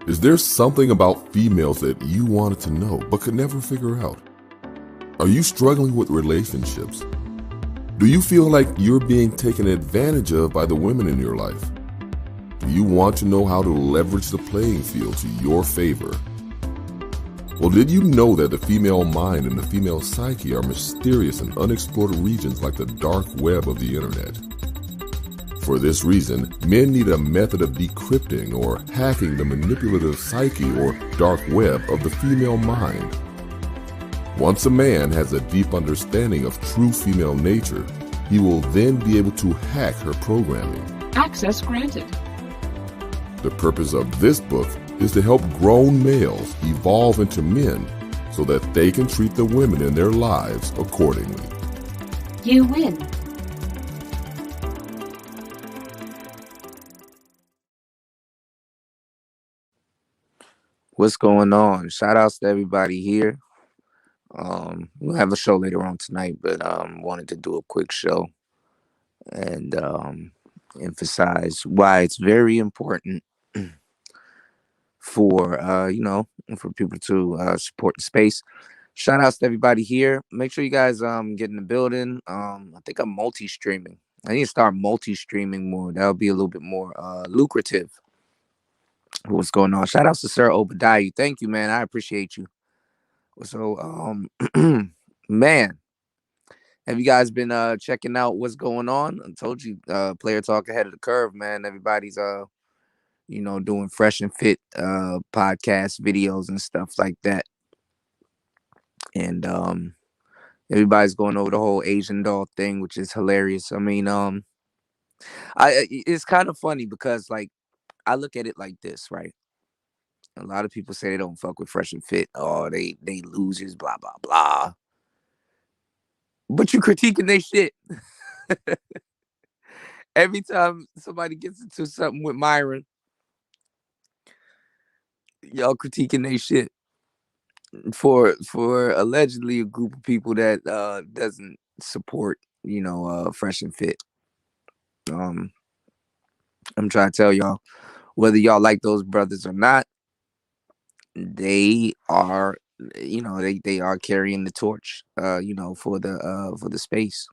Is there something about females that you wanted to know but could never figure out? Are you struggling with relationships? Do you feel like you're being taken advantage of by the women in your life? Do you want to know how to leverage the playing field to your favor? Well, did you know that the female mind and the female psyche are mysterious and unexplored regions like the dark web of the internet? For this reason, men need a method of decrypting or hacking the manipulative psyche or dark web of the female mind. Once a man has a deep understanding of true female nature, he will then be able to hack her programming. Access granted. The purpose of this book is to help grown males evolve into men so that they can treat the women in their lives accordingly. You win. What's going on? Shout outs to everybody here. We'll have a show later on tonight, but wanted to do a quick show and emphasize why it's very important for for people to support the space. Shout outs to everybody here. Make sure you guys get in the building. I think I'm multi-streaming. I need to start multi-streaming more. That'll be a little bit more lucrative. What's going on? Shout outs to Sir Obadiah. Thank you, man. I appreciate you. So man, have you guys been checking out what's going on? I told you, player talk ahead of the curve, man. Everybody's doing fresh and fit podcast videos and stuff like that. And everybody's going over the whole Asian doll thing, which is hilarious. I mean, it's kind of funny because like I look at it like this, right? A lot of people say they don't fuck with fresh and fit. Oh, they losers, blah blah blah. But you critiquing their shit. Every time somebody gets into something with Myron, y'all critiquing their shit for allegedly a group of people that doesn't support, fresh and fit. I'm trying to tell y'all, whether y'all like those brothers or not, they are, they are carrying the torch, for the space.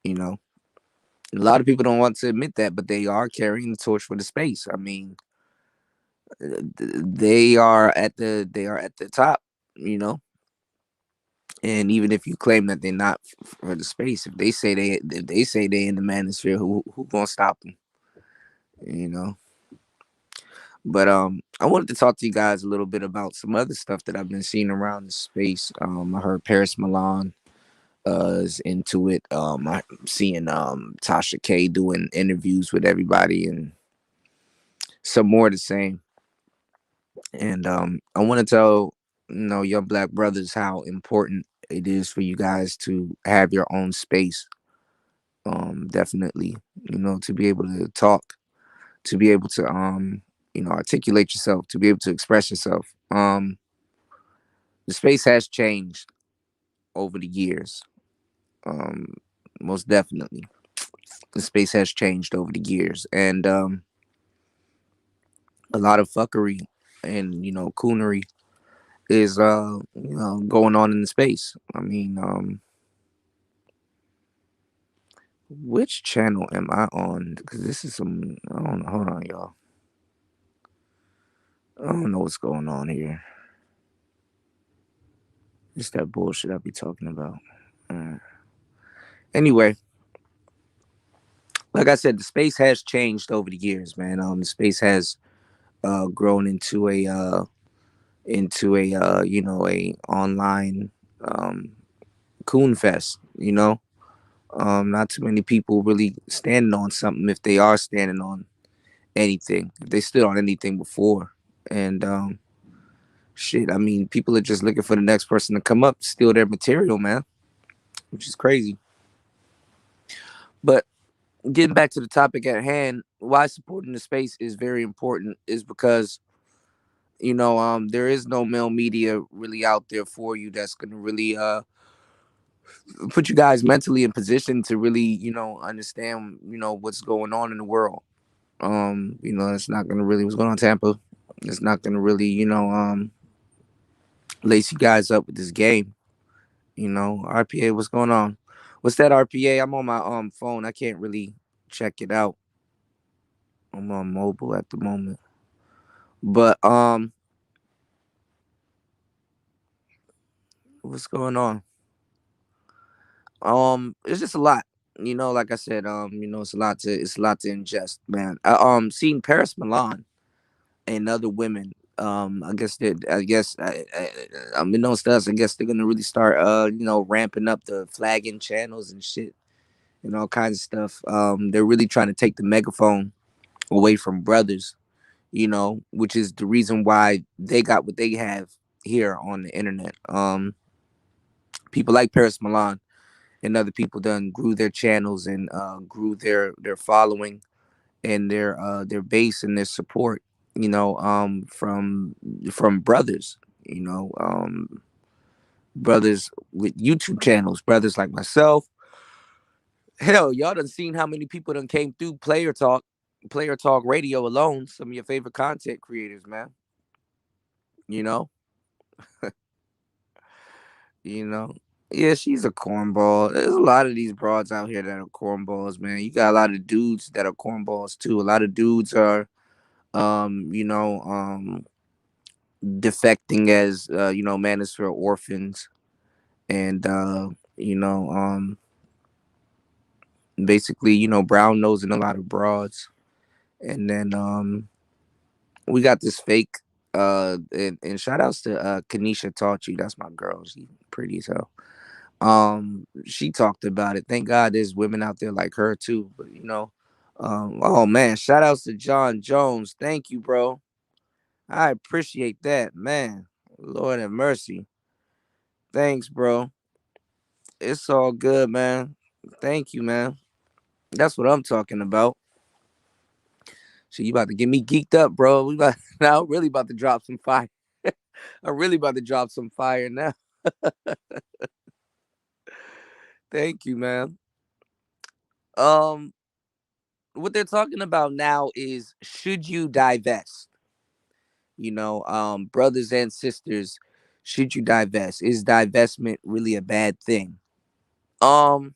A lot of people don't want to admit that, but they are carrying the torch for the space. I mean, they are at the top, and even if you claim that they're not for the space, if they say they in the manosphere, who gonna stop them? But I wanted to talk to you guys a little bit about some other stuff that I've been seeing around the space. I heard Paris Milan is into it. I'm seeing Tasha K doing interviews with everybody and some more the same. And I want to tell your black brothers how important it is for you guys to have your own space. Definitely, to be able to talk, to be able to articulate yourself, to be able to express yourself. The space has changed over the years. Most definitely, the space has changed over the years, and a lot of fuckery and coonery is going on in the space. I mean, which channel am I on? Because this is some, I don't know. Hold on, y'all. I don't know what's going on here. It's that bullshit I be talking about. Anyway, like I said, the space has changed over the years, man. The space has grown into a a online coon fest. Not too many people really standing on something, if they are standing on anything, if they stood on anything before. And shit, I mean, people are just looking for the next person to come up, steal their material, man, which is crazy. But getting back to the topic at hand, why supporting the space is very important is because there is no male media really out there for you that's gonna really put you guys mentally in position to really understand what's going on in the world. It's not gonna really, what's going on, Tampa. It's not gonna really, lace you guys up with this game. RPA, what's going on? What's that RPA? I'm on my phone. I can't really check it out. I'm on mobile at the moment. But what's going on? It's just a lot. Like I said, it's a lot to ingest, man. I seen Paris Milan and other women. Unbeknownst to us, I guess they're gonna really start ramping up the flagging channels and shit and all kinds of stuff. They're really trying to take the megaphone away from brothers, which is the reason why they got what they have here on the internet. People like Paris Milan and other people done grew their channels and grew their following and their base and their support, from brothers, brothers with YouTube channels, brothers like myself. Hell, y'all done seen how many people done came through Player Talk Radio alone. Some of your favorite content creators, man. You know, you know. Yeah, she's a cornball. There's a lot of these broads out here that are cornballs, man. You got a lot of dudes that are cornballs too. A lot of dudes are, defecting as, manosphere orphans, and basically, brown nosing a lot of broads, and then we got this fake. And shout outs to Kanisha Tauchi. That's my girl. She pretty as hell. She talked about it. Thank God there's women out there like her too. But oh man, shout outs to John Jones. Thank you, bro. I appreciate that, man. Lord have mercy. Thanks, bro. It's all good, man. Thank you, man. That's what I'm talking about. So you about to get me geeked up, bro. We about now really about to drop some fire. I'm really about to drop some fire now. Thank you, man. Um, what they're talking about now is should you divest? Brothers and sisters, should you divest? Is divestment really a bad thing? Um,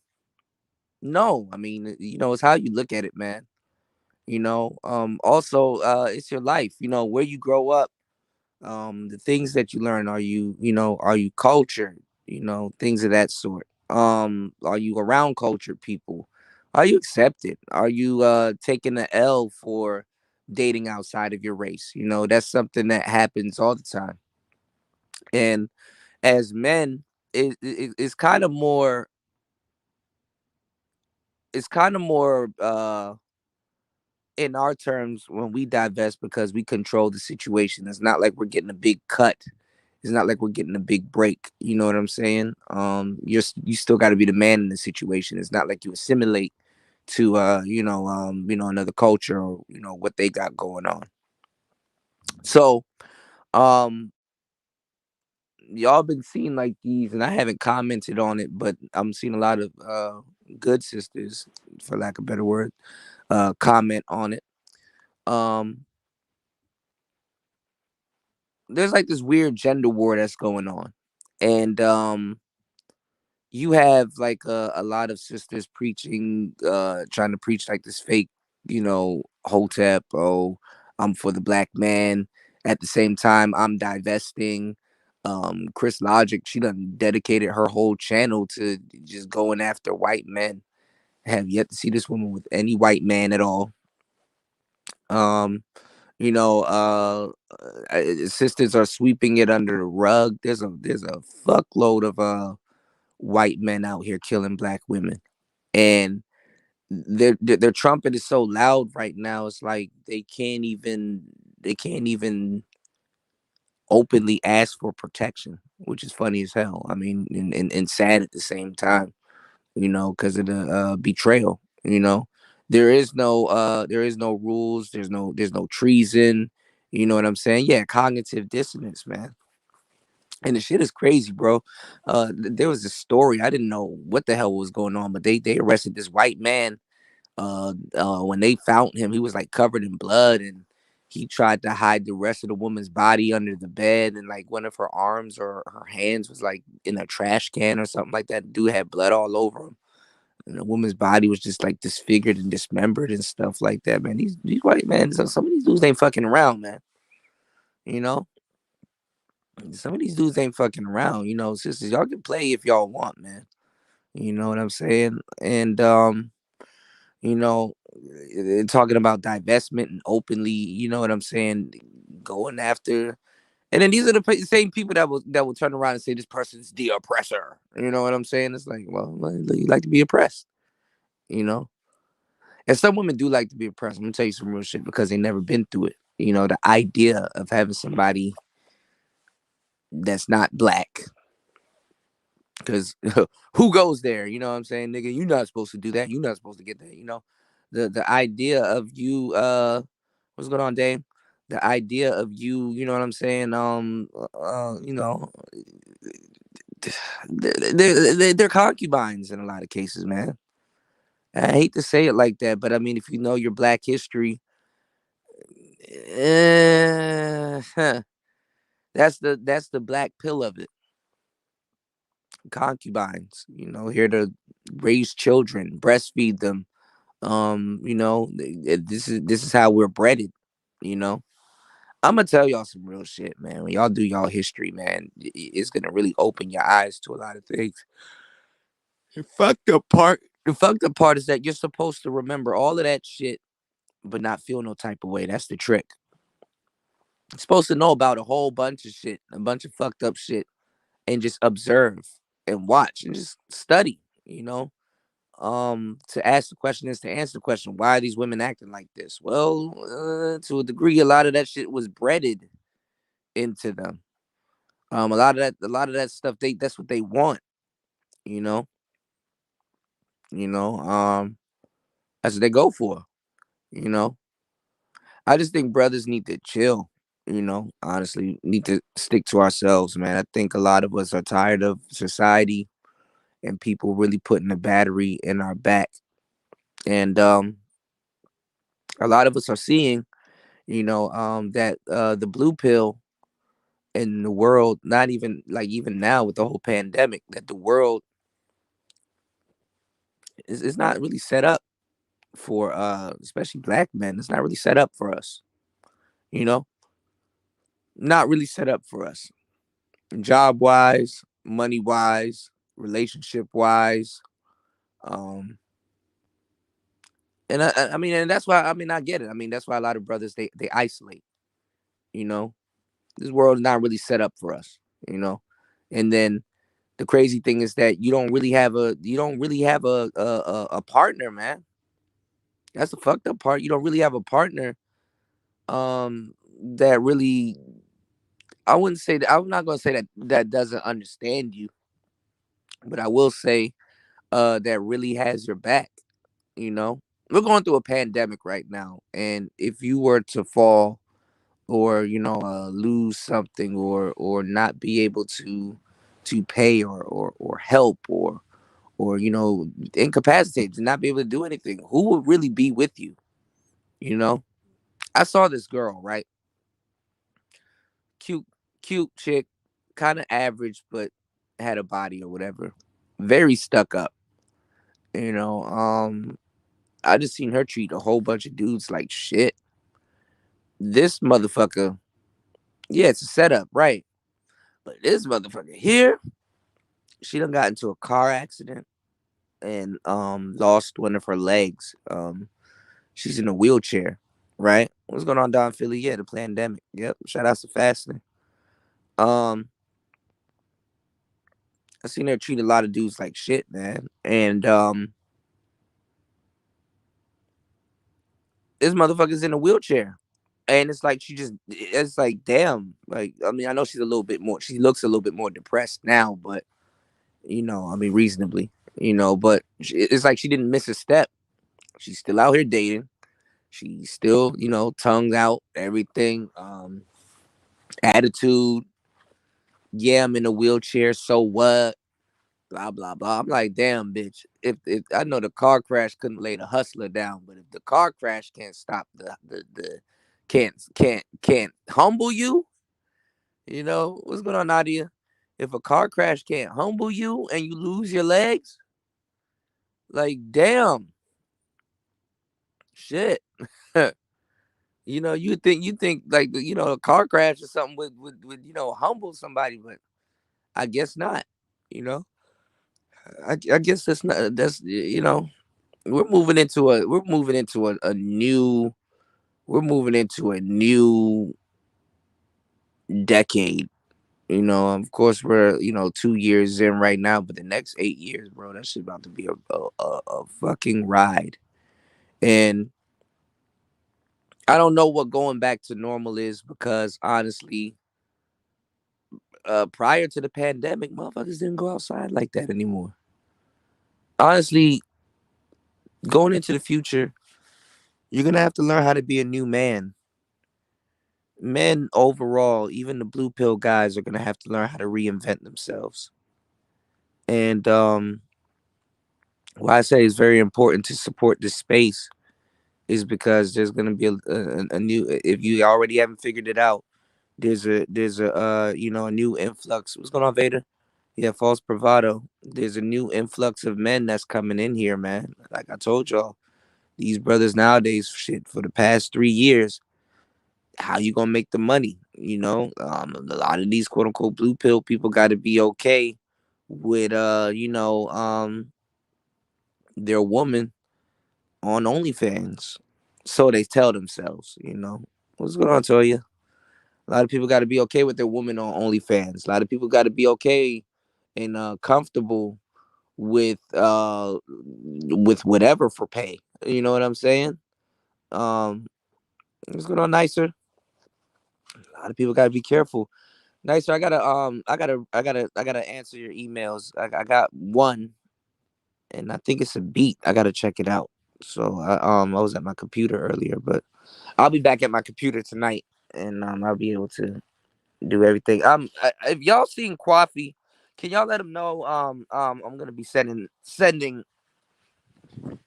no. I mean, it's how you look at it, man. Also, it's your life. Where you grow up, the things that you learn. Are you cultured? Things of that sort. Are you around cultured people? Are you accepted? Are you taking the L for dating outside of your race? That's something that happens all the time. And as men, it's kind of more. It's kind of more in our terms when we divest because we control the situation. It's not like we're getting a big cut. It's not like we're getting a big break. You know what I'm saying? You still got to be the man in the situation. It's not like you assimilate to another culture or what they got going on. So um y'all been seeing like these, and I haven't commented on it, but I'm seeing a lot of good sisters, for lack of a better word, comment on it. Um there's like this weird gender war that's going on, and you have like a lot of sisters preaching, trying to preach like this fake, hotep. Oh, I'm for the black man. At the same time, I'm divesting. Chris Logic, she done dedicated her whole channel to just going after white men. Have yet to see this woman with any white man at all. um Sisters are sweeping it under the rug. There's a fuckload of white men out here killing black women, and their trumpet is so loud right now. It's like they can't even openly ask for protection, which is funny as hell. I mean, and sad at the same time, because of the betrayal. There is no rules. There's no treason. You know what I'm saying? Yeah, cognitive dissonance, man. And the shit is crazy, bro. There was a story. I didn't know what the hell was going on, but they arrested this white man. When they found him, he was like covered in blood, and he tried to hide the rest of the woman's body under the bed, and like one of her arms or her hands was like in a trash can or something like that. Dude had blood all over him. And the woman's body was just like disfigured and dismembered and stuff like that, man. These white men, so some of these dudes ain't fucking around, man. You know, some of these dudes ain't fucking around. You know, sisters, y'all can play if y'all want, man. You know what I'm saying? And you know, talking about divestment and openly, you know what I'm saying, going after. And then these are the same people that will turn around and say this person's the oppressor. You know what I'm saying? It's like, well, you like to be oppressed, you know. And some women do like to be oppressed. I'm gonna tell you some real shit because they never been through it. You know, the idea of having somebody that's not black, because who goes there? You know what I'm saying, nigga? You're not supposed to do that. You're not supposed to get that. You know, the idea of you, what's going on, Dame? The idea of you, you know what I'm saying? You know, they're concubines in a lot of cases, man. I hate to say it like that, but I mean, if you know your black history, huh, that's the black pill of it. Concubines, you know, here to raise children, breastfeed them. You know, this is how we're breaded. You know, I'm gonna tell y'all some real shit, man. When y'all do y'all history, man, it's gonna really open your eyes to a lot of things. The fucked up part is that you're supposed to remember all of that shit, but not feel no type of way. That's the trick. You're supposed to know about a whole bunch of shit, a bunch of fucked up shit, and just observe and watch and just study. You know, to ask the question is to answer the question. Why are these women acting like this? Well, to a degree, a lot of that shit was breaded into them. A lot of that stuff, that's what they want. You know, you know, that's what they go for. You know, I just think brothers need to chill. You know, honestly, need to stick to ourselves, man. I think a lot of us are tired of society and people really putting the battery in our back, and a lot of us are seeing, that the blue pill in the world, not even like even now with the whole pandemic, that the world is not really set up for especially black men. It's not really set up for us, you know, not really set up for us, job wise, money wise, relationship wise. Um, and I mean, and that's why, I mean, I get it. I mean, that's why a lot of brothers, they isolate. You know, this world is not really set up for us. You know, and then the crazy thing is that you don't really have a partner, man. That's the fucked up part. You don't really have a partner that really, I wouldn't say that, I'm not gonna say that doesn't understand you, but I will say that really has your back, you know. We're going through a pandemic right now, and if you were to fall or lose something or not be able to pay or help or incapacitated to not be able to do anything, who would really be with you? You know, I saw this girl, right? Cute, cute chick, kind of average, but had a body or whatever. Very stuck up. You know, I just seen her treat a whole bunch of dudes like shit. This motherfucker, yeah, it's a setup, right? But this motherfucker here, she done got into a car accident and lost one of her legs. She's in a wheelchair, right? What's going on down in Philly? Yeah, the pandemic. Yep. Shout out to fasting. Um, I seen her treat a lot of dudes like shit, man. And this motherfucker's in a wheelchair. And it's like it's like, damn. Like, I mean, I know she looks a little bit more depressed now, but I mean, reasonably, but it's like she didn't miss a step. She's still out here dating. She's still, tongued out, everything. Attitude. Yeah, I'm in a wheelchair. So what? Blah blah blah. I'm like, damn, bitch. If I know the car crash couldn't lay the hustler down, but if the car crash can't stop can't humble you. You know what's going on, Nadia? If a car crash can't humble you and you lose your legs, like damn, shit. You think like a car crash or something would humble somebody, but I guess not. You know, I guess that's we're new moving into a new decade. Of course we're 2 years in right now, but the next 8 years, bro, that shit about to be a fucking ride. And I don't know what going back to normal is because honestly, prior to the pandemic, motherfuckers didn't go outside like that anymore. Honestly, going into the future, you're gonna have to learn how to be a new man. Men overall, even the blue pill guys, are gonna have to learn how to reinvent themselves. And why I say it's very important to support this space is because there's gonna be a new. If you already haven't figured it out, there's a new influx. What's going on, Vader? Yeah, false bravado. There's a new influx of men that's coming in here, man. Like I told y'all, these brothers nowadays, shit, for the past 3 years, how you gonna make the money? A lot of these quote unquote blue pill people got to be okay with their woman on OnlyFans, so they tell themselves. What's going on, Toya? A lot of people got to be okay with their woman on OnlyFans. A lot of people got to be okay and comfortable with whatever for pay. You know what I'm saying? Um, what's going on, Nicer? A lot of people got to be careful. Nicer, I gotta answer your emails. I got one, and I think it's a beat. I gotta check it out. So I was at my computer earlier, but I'll be back at my computer tonight, and I'll be able to do everything. If y'all seen Coffee, can y'all let him know? I'm gonna be sending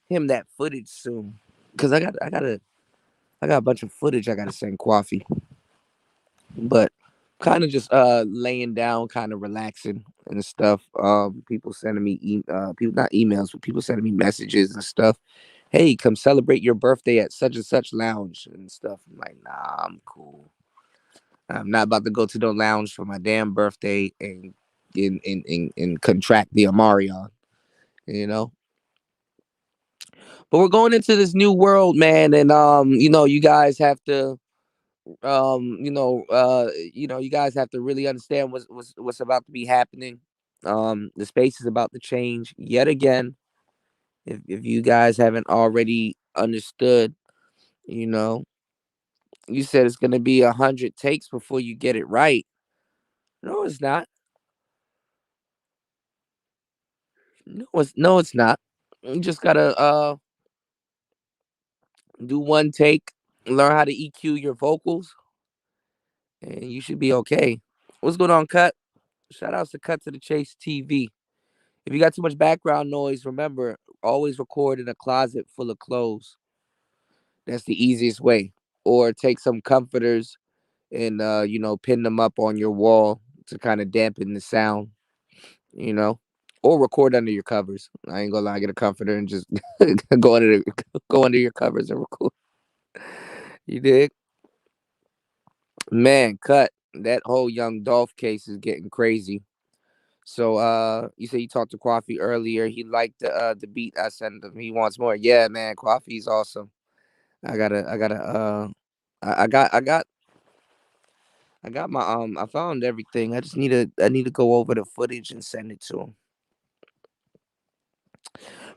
him that footage soon, cause I got a bunch of footage I gotta send Coffee, but kind of just laying down, kind of relaxing and stuff. People sending me people, not emails, but people sending me messages and stuff. Hey, come celebrate your birthday at such and such lounge and stuff. I'm like, nah, I'm cool. I'm not about to go to the lounge for my damn birthday and contract the Amarion, you know. But we're going into this new world, man, and you guys have to, you guys have to really understand what's about to be happening. The space is about to change yet again. If you guys haven't already understood, you know, you said it's gonna be 100 takes before you get it right. No, it's not. No, it's not. You just gotta do one take, learn how to EQ your vocals, and you should be okay. What's going on, Cut? Shout outs to Cut to the Chase TV. If you got too much background noise, remember, always record in a closet full of clothes. That's the easiest way. Or take some comforters and pin them up on your wall to kind of dampen the sound, you know. Or record under your covers. I ain't gonna lie, get a comforter and just go under your covers and record. You dig? Man, Cut. That whole young Dolph case is getting crazy. So you said you talked to Coffee earlier. He liked the beat I sent him. He wants more. Yeah, man, Coffee's awesome. I got my I found everything. I need to go over the footage and send it to him.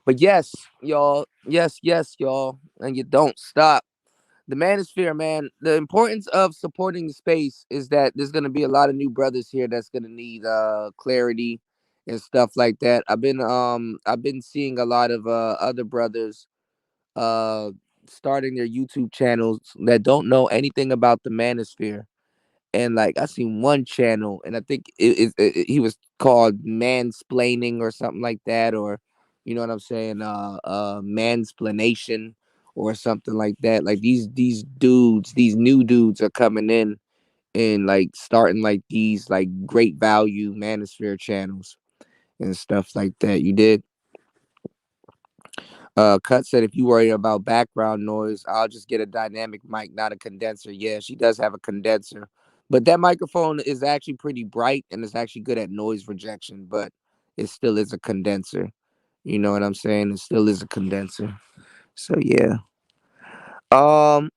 But yes, y'all. Yes, y'all. And you don't stop. The manosphere, man. The importance of supporting the space is that there's gonna be a lot of new brothers here that's gonna need clarity and stuff like that. I've been seeing a lot of other brothers uh starting their YouTube channels that don't know anything about the manosphere. And like I seen one channel, and I think he was called Mansplaining or something like that, or you know what I'm saying, Mansplanation or something like that. Like these dudes, these new dudes are coming in and like starting like these like great value manosphere channels and stuff like that. You did. Cut said, if you worry about background noise, I'll just get a dynamic mic, not a condenser. Yeah, she does have a condenser, but that microphone is actually pretty bright and it's actually good at noise rejection, but it still is a condenser. You know what I'm saying? It still is a condenser. So yeah. Um.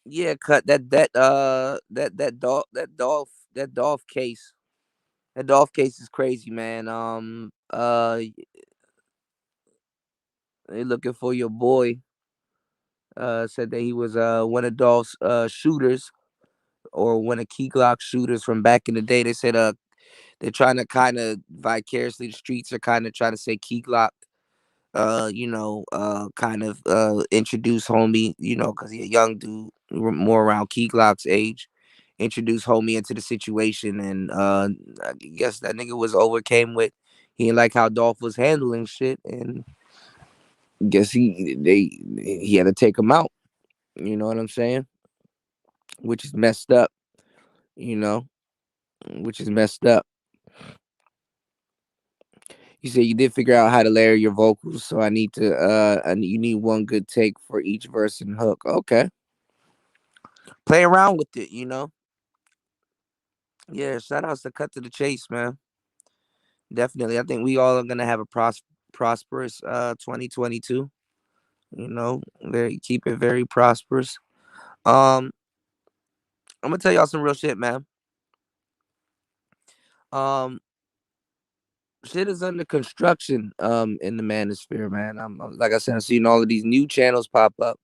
Yeah. Cut that Dolph case. That Dolph case is crazy, man. They looking for your boy. Said that he was one of Dolph's shooters or one of Key Glock shooters from back in the day. They said they're trying to kind of vicariously, the streets are kind of trying to say Key Glock kind of introduce homie, because he a young dude, more around Key Glock's age, introduce homie into the situation, and I guess that nigga was overcame with he didn't like how Dolph was handling shit, and guess he had to take him out. You know what I'm saying? Which is messed up. You know, which is messed up. You said you did figure out how to layer your vocals, so you need one good take for each verse and hook. Okay. Play around with it, Yeah, shout outs to Cut to the Chase, man. Definitely. I think we all are gonna have a prosperous 2022. Very keep it very prosperous. Um, I'm gonna tell y'all some real shit, man. Um, shit is under construction in the manosphere, man. Like I said, I'm seeing all of these new channels pop up.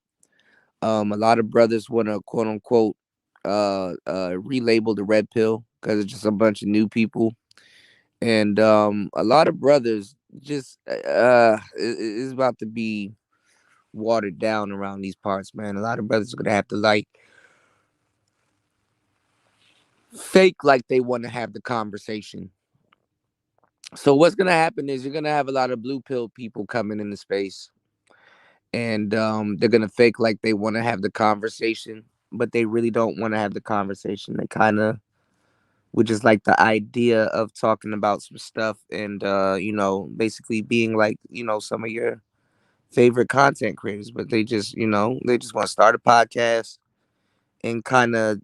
A lot of brothers want to quote unquote relabel the red pill because it's just a bunch of new people, and a lot of brothers just it's about to be watered down around these parts, man. A lot of brothers are gonna have to like fake like they want to have the conversation. So what's gonna happen is you're gonna have a lot of blue pill people coming into space, and they're gonna fake like they want to have the conversation, but they really don't want to have the conversation. They kind of, which is like the idea of talking about some stuff and basically being like some of your favorite content creators, but they just want to start a podcast and kind of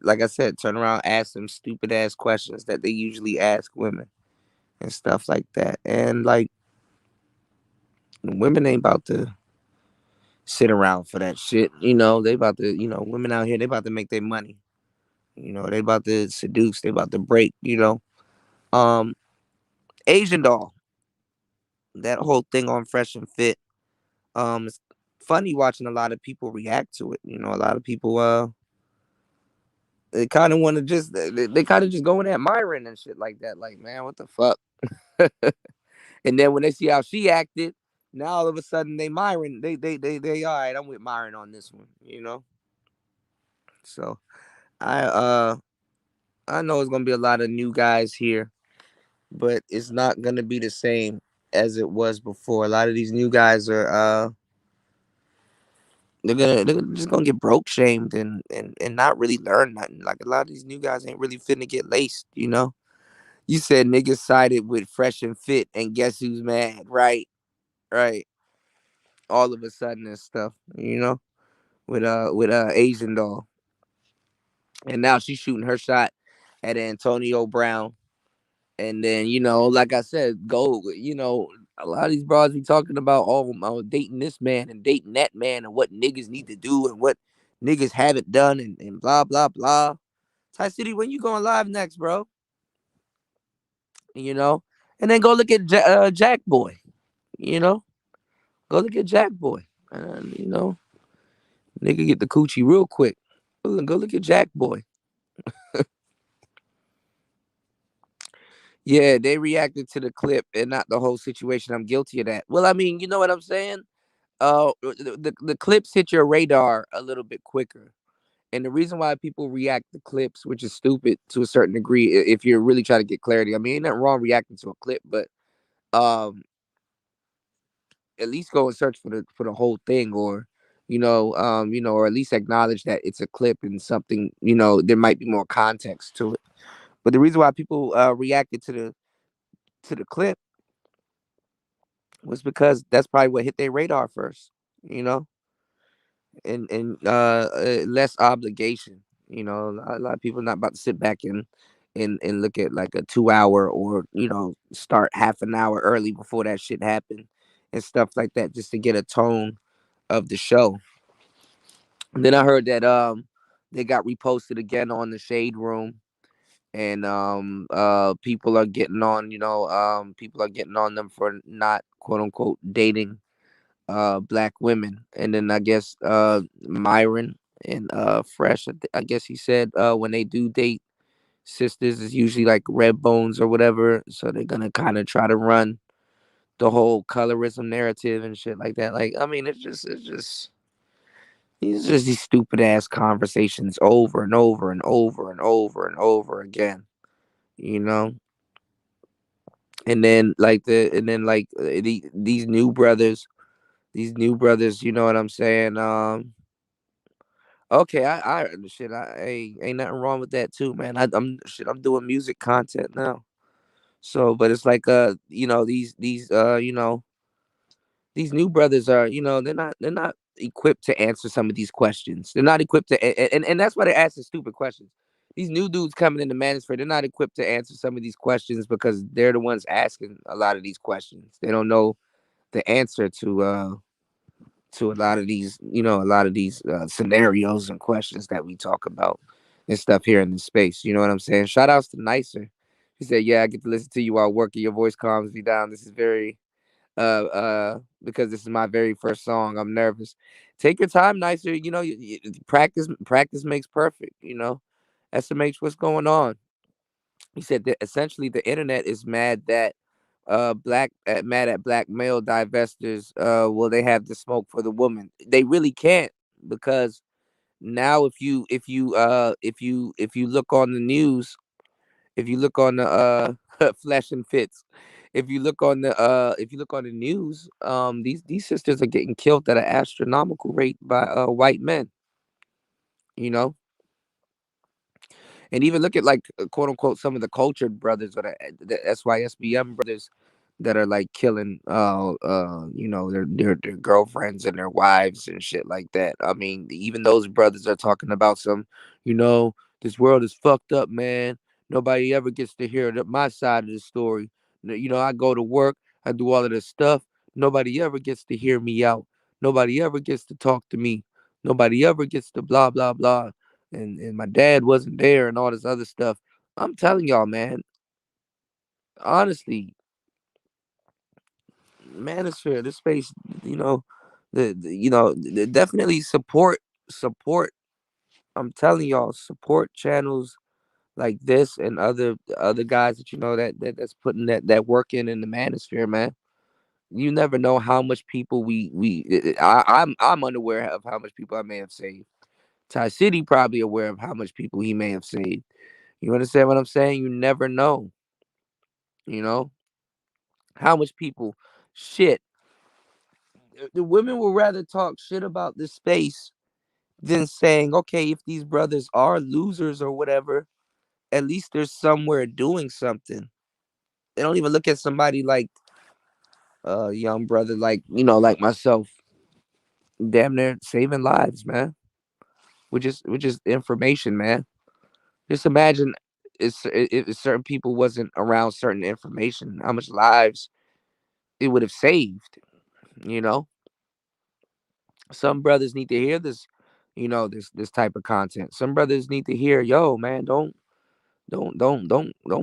like I said, turn around, ask them stupid ass questions that they usually ask women and stuff like that, and like women ain't about to sit around for that shit. They about to, women out here, they about to make their money. They about to seduce, they about to break. Um, Asian doll, that whole thing on Fresh and Fit. It's funny watching a lot of people react to it. A lot of people they kind of want to just they kind of just going at Myron and shit like that. Like, man, what the fuck? And then when they see how she acted, now all of a sudden they Myron, they all right. I'm with Myron on this one. So I I know it's gonna be a lot of new guys here, but it's not gonna be the same as it was before. A lot of these new guys are they're just gonna get broke shamed and not really learn nothing. Like a lot of these new guys ain't really finna get laced. You said niggas sided with Fresh and Fit, and guess who's mad? Right, right. All of a sudden and stuff. With Asian doll, and now she's shooting her shot at Antonio Brown. And then, like I said, a lot of these bros be talking about dating this man and dating that man and what niggas need to do and what niggas haven't done and blah, blah, blah. Ty City, when you going live next, bro? You know? And then go look at Jack Boy, you know? Go look at Jack Boy. And, nigga get the coochie real quick. Go look at Jack Boy. Yeah, they reacted to the clip and not the whole situation. I'm guilty of that. Well, I mean, you know what I'm saying? The clips hit your radar a little bit quicker. And the reason why people react to clips, which is stupid to a certain degree, if you're really trying to get clarity. I mean, ain't nothing wrong reacting to a clip, but um, at least go and search for the whole thing, or or at least acknowledge that it's a clip and something. There might be more context to it. But the reason why people reacted to the clip was because that's probably what hit their radar first. You know, and less obligation. A lot of people not about to sit back and look at like a 2 hour, or start half an hour early before that shit happened and stuff like that, just to get a tone of the show. And then I heard that they got reposted again on the Shade Room, and people are getting on them for not, quote unquote, dating black women. And then I guess Myron and Fresh, I guess he said when they do date sisters, is usually like red bones or whatever, so they're gonna kind of try to run the whole colorism narrative and shit like that. Like, I mean, it's just these stupid ass conversations over and over and over and over and over again, you know. These new brothers, you know what I'm saying. Okay, I shit, ain't nothing wrong with that too, man. I'm doing music content now. So, but it's like these new brothers are, they're not equipped to answer some of these questions. They're not equipped to, and that's why they're asking stupid questions. These new dudes coming into manosphere, they're not equipped to answer some of these questions because they're the ones asking a lot of these questions. They don't know the answer to a lot of these scenarios and questions that we talk about and stuff here in this space. You know what I'm saying? Shout outs to Nicer. He said, "Yeah, I get to listen to you while working. Your voice calms me down. This is very because this is my very first song. I'm nervous. Take your time, Nicer. Practice makes perfect. SMH, what's going on?" He said that essentially the internet is mad that mad at black male divestors. Will they have the smoke for the woman? They really can't, because now if you look on the news, if you look on the Flesh and Fits, if you look on the news, these sisters are getting killed at an astronomical rate by white men. You know, and even look at like quote unquote some of the cultured brothers, or the SYSBM brothers, that are like killing their girlfriends and their wives and shit like that. I mean, even those brothers are talking about you know this world is fucked up, man. Nobody ever gets to hear my side of the story. I go to work, I do all of this stuff. Nobody ever gets to hear me out. Nobody ever gets to talk to me. Nobody ever gets to blah blah blah. And my dad wasn't there and all this other stuff. I'm telling y'all, man, honestly, manosphere, this space, you know, definitely support. I'm telling y'all, support channels like this and other guys that that's putting that work in the manosphere, man. You never know how much people I'm unaware of how much people I may have saved. Ty City probably aware of how much people he may have saved. You understand what I'm saying? You never know. You know how much people, shit. The women will rather talk shit about this space than saying, okay, if these brothers are losers or whatever, at least they're somewhere doing something. They don't even look at somebody like a young brother, like like myself, damn near saving lives, man. Which is information, man. Just imagine if certain people wasn't around certain information, how much lives it would have saved. You know, some brothers need to hear this. This type of content. Some brothers need to hear, yo, man, don't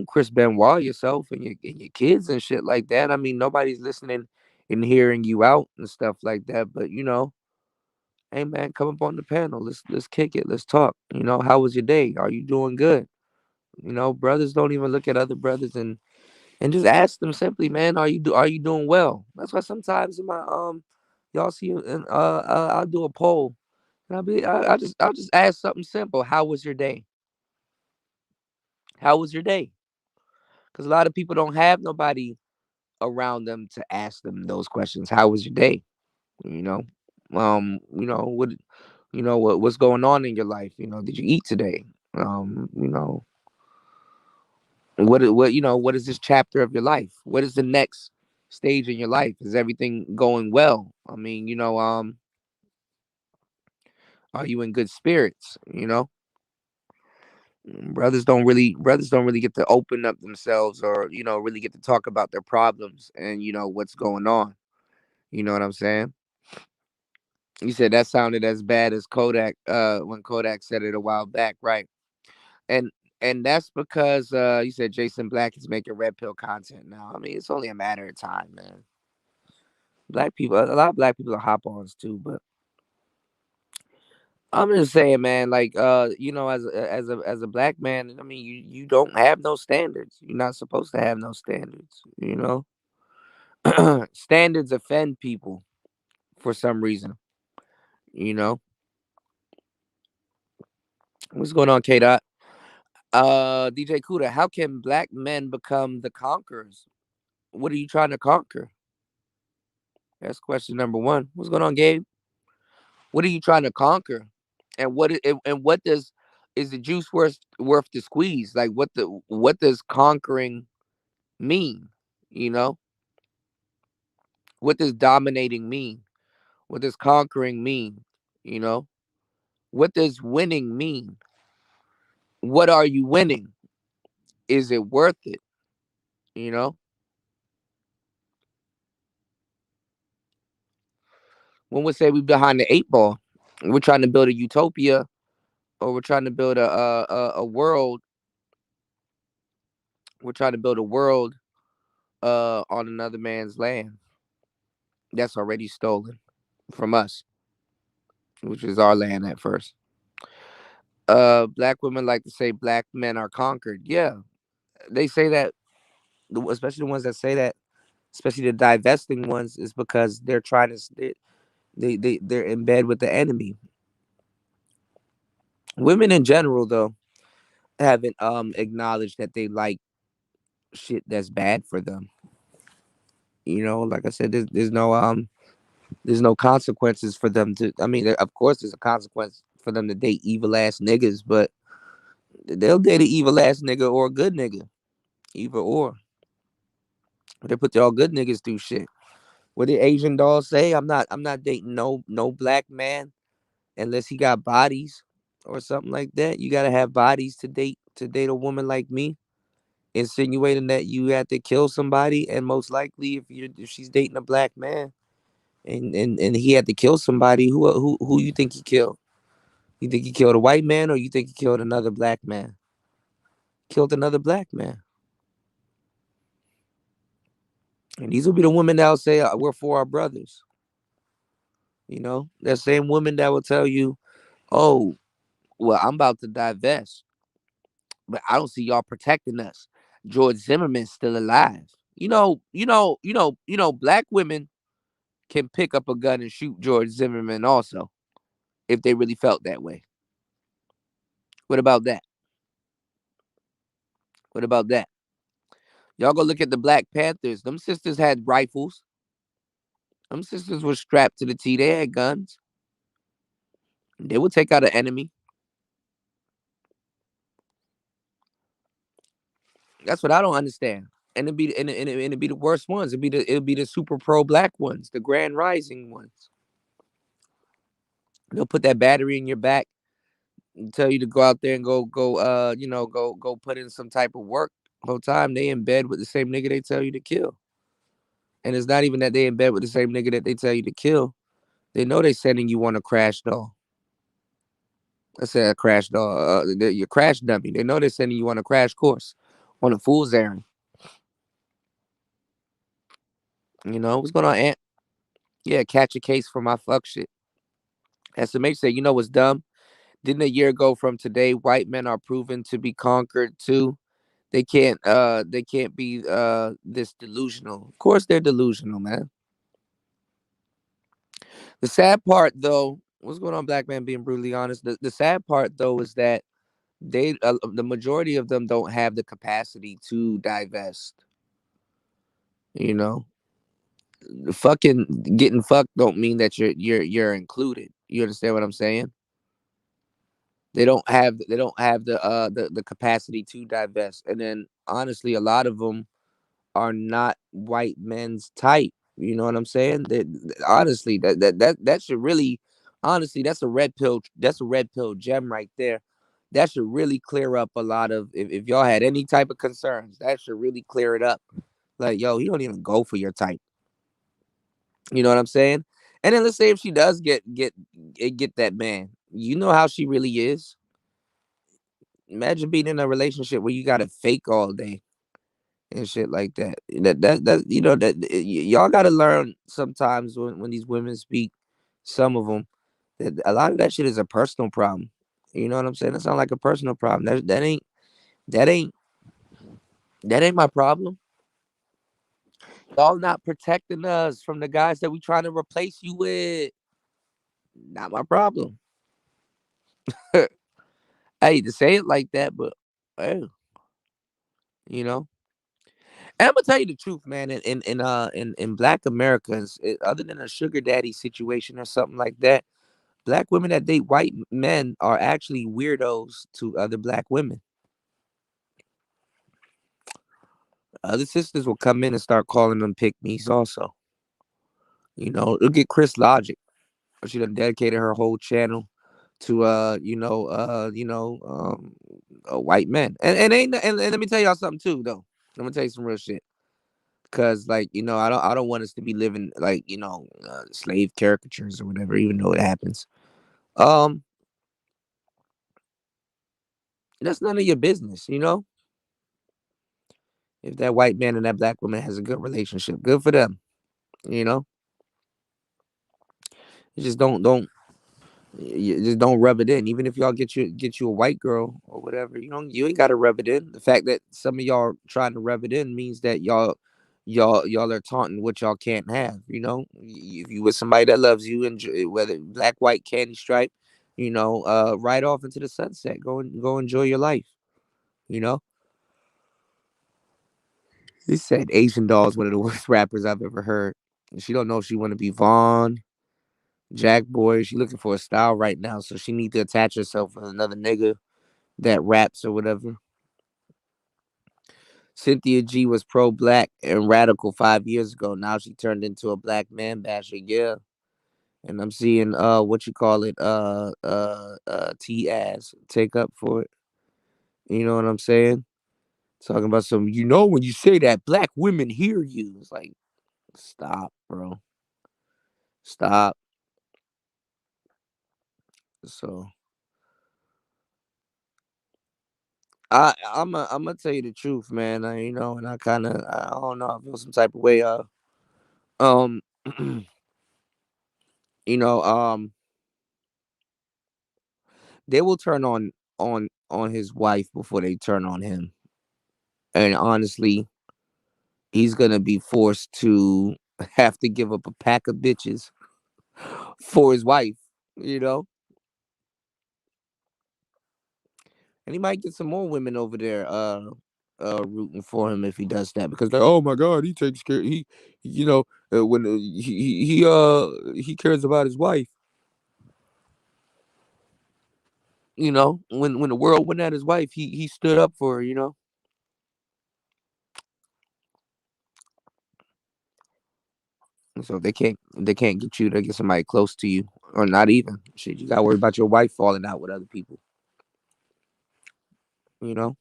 Chris Benoit yourself and your kids and shit like that. I mean, nobody's listening and hearing you out and stuff like that. But hey man, come up on the panel. Let's kick it. Let's talk. How was your day? Are you doing good? Brothers don't even look at other brothers and just ask them simply, man, are you doing well? That's why sometimes in my y'all see, and I'll do a poll, and I'll just ask something simple. How was your day? How was your day? Because a lot of people don't have nobody around them to ask them those questions. How was your day? You know, what, what's going on in your life? Did you eat today? You know, what is this chapter of your life? What is the next stage in your life? Is everything going well? I mean, are you in good spirits? Brothers don't really get to open up themselves, or really get to talk about their problems and what's going on. You know what I'm saying? You said that sounded as bad as Kodak, when Kodak said it a while back, right? And and that's because you said Jason Black is making red pill content now. I mean, it's only a matter of time, man. Black people, a lot of black people are hop-ons too, but I'm just saying, man, like, as a black man, I mean, you don't have no standards. You're not supposed to have no standards. Standards offend people for some reason. You know what's going on, K Dot? DJ Kuda, how can black men become the conquerors? What are you trying to conquer? That's question number one. What's going on, Gabe? What are you trying to conquer? And what does is the juice worth the squeeze? Like, what does conquering mean? You know, what does dominating mean? What does conquering mean? You know, what does winning mean? What are you winning? Is it worth it? You know, when we say we behind the eight ball, we're trying to build a utopia, or we're trying to build a world. We're trying to build a world on another man's land that's already stolen from us, which is our land at first. Black women like to say black men are conquered. Yeah, they say that, especially the ones that say that, especially the divesting ones, is because they're trying to they're in bed with the enemy. Women in general, though, haven't acknowledged that they like shit that's bad for them. Like I said, there's no consequences for them to. I mean, of course, there's a consequence for them to date evil ass niggas, but they'll date an evil ass nigga or a good nigga, either or. They put all good niggas through shit. What did Asian doll say? I'm not dating no black man unless he got bodies or something like that. You gotta have bodies to date a woman like me. Insinuating that you have to kill somebody, and most likely if she's dating a black man and he had to kill somebody, who you think he killed? You think he killed a white man, or you think he killed another black man? Killed another black man. And these will be the women that'll say, we're for our brothers. That same woman that will tell you, oh, well, I'm about to divest, but I don't see y'all protecting us. George Zimmerman's still alive. Black women can pick up a gun and shoot George Zimmerman also, if they really felt that way. What about that? What about that? Y'all go look at the Black Panthers. Them sisters had rifles. Them sisters were strapped to the T. They had guns. They would take out an enemy. That's what I don't understand. And it'd be the worst ones. It'd be the super pro black ones, the Grand Rising ones. They'll put that battery in your back and tell you to go out there and go put in some type of work. Whole time they in bed with the same nigga they tell you to kill. And it's not even that they in bed with the same nigga that they tell you to kill. They know they sending you on a crash doll. I said a crash doll. Your crash dummy. They know they're sending you on a crash course, on a fool's errand. What's going on, Ant? Yeah, catch a case for my fuck shit. SMH said, what's dumb? Didn't a year ago from today, white men are proven to be conquered too? They can't be this delusional. Of course they're delusional, man. The sad part though, what's going on, black man, being brutally honest? The sad part though is that the majority of them don't have the capacity to divest. You know, fucking getting fucked don't mean that you're included. You understand what I'm saying? They don't have the capacity to divest. And then honestly, a lot of them are not white men's type. You know what I'm saying? Honestly, that should really, honestly, that's a red pill. That's a red pill gem right there. That should really clear up a lot of, if y'all had any type of concerns. That should really clear it up. Like, yo, he don't even go for your type. You know what I'm saying? And then let's say if she does get that man, you know how she really is. Imagine being in a relationship where you got to fake all day and shit like that. That you know y'all got to learn sometimes when these women speak, some of them, that a lot of that shit is a personal problem. You know what I'm saying? That sounds like a personal problem. That ain't that ain't my problem. Y'all not protecting us from the guys that we trying to replace you with. Not my problem. I hate to say it like that, but hey, you know. And I'm gonna tell you the truth, man. In Black Americans, other than a sugar daddy situation or something like that, Black women that date white men are actually weirdos to other Black women. Other sisters will come in and start calling them pick me's also. You know, look at Chris Logic. She done dedicated her whole channel to white men. And let me tell y'all something too though. I'm gonna tell you some real shit. Cause like, I don't want us to be living like, slave caricatures or whatever, even though it happens. Um, that's none of your business, you know? If that white man and that Black woman has a good relationship, good for them. You know, you just you just don't rub it in. Even if y'all get you a white girl or whatever, you ain't gotta rub it in. The fact that some of y'all are trying to rub it in means that y'all are taunting what y'all can't have. You know, if you with somebody that loves you, and whether black, white, candy stripe, right off into the sunset. Go enjoy your life. You know, he said Asian Doll is one of the worst rappers I've ever heard. She don't know if she want to be Vaughn, Jack Boy. She looking for a style right now, so she need to attach herself with another nigga that raps or whatever. Cynthia G was pro black and radical 5 years ago. Now she turned into a black man basher. Yeah. And I'm seeing what you call it, T ass take up for it. You know what I'm saying? Talking about some, when you say that black women hear you. It's like, stop, bro. Stop. So I'm gonna tell you the truth, man. And I don't know, I feel some type of way. Um, you know, um, they will turn on his wife before they turn on him. And honestly, he's gonna be forced to have to give up a pack of bitches for his wife, you know? And he might get some more women over there rooting for him if he does that, because like, oh my god, he takes care, when he cares about his wife. When the world went at his wife, he stood up for her, So if they can't get you to get somebody close to you, or not even shit. You gotta worry about your wife falling out with other people. You know,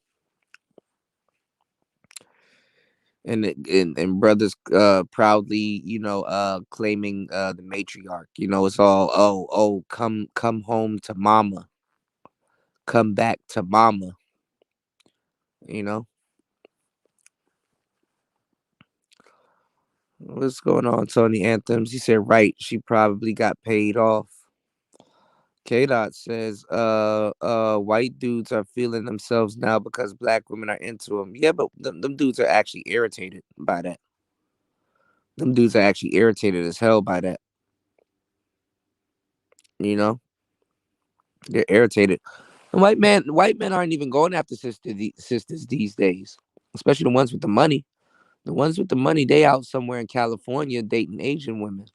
and brothers proudly, claiming the matriarch. It's all, come home to mama, come back to mama. You know what's going on, Tony Anthems? He said, right. She probably got paid off. K Dot says, white dudes are feeling themselves now because black women are into them. Yeah, but them dudes are actually irritated by that. Them dudes are actually irritated as hell by that. You know, they're irritated. And white men aren't even going after sisters these days, especially the ones with the money. The ones with the money, they out somewhere in California dating Asian women.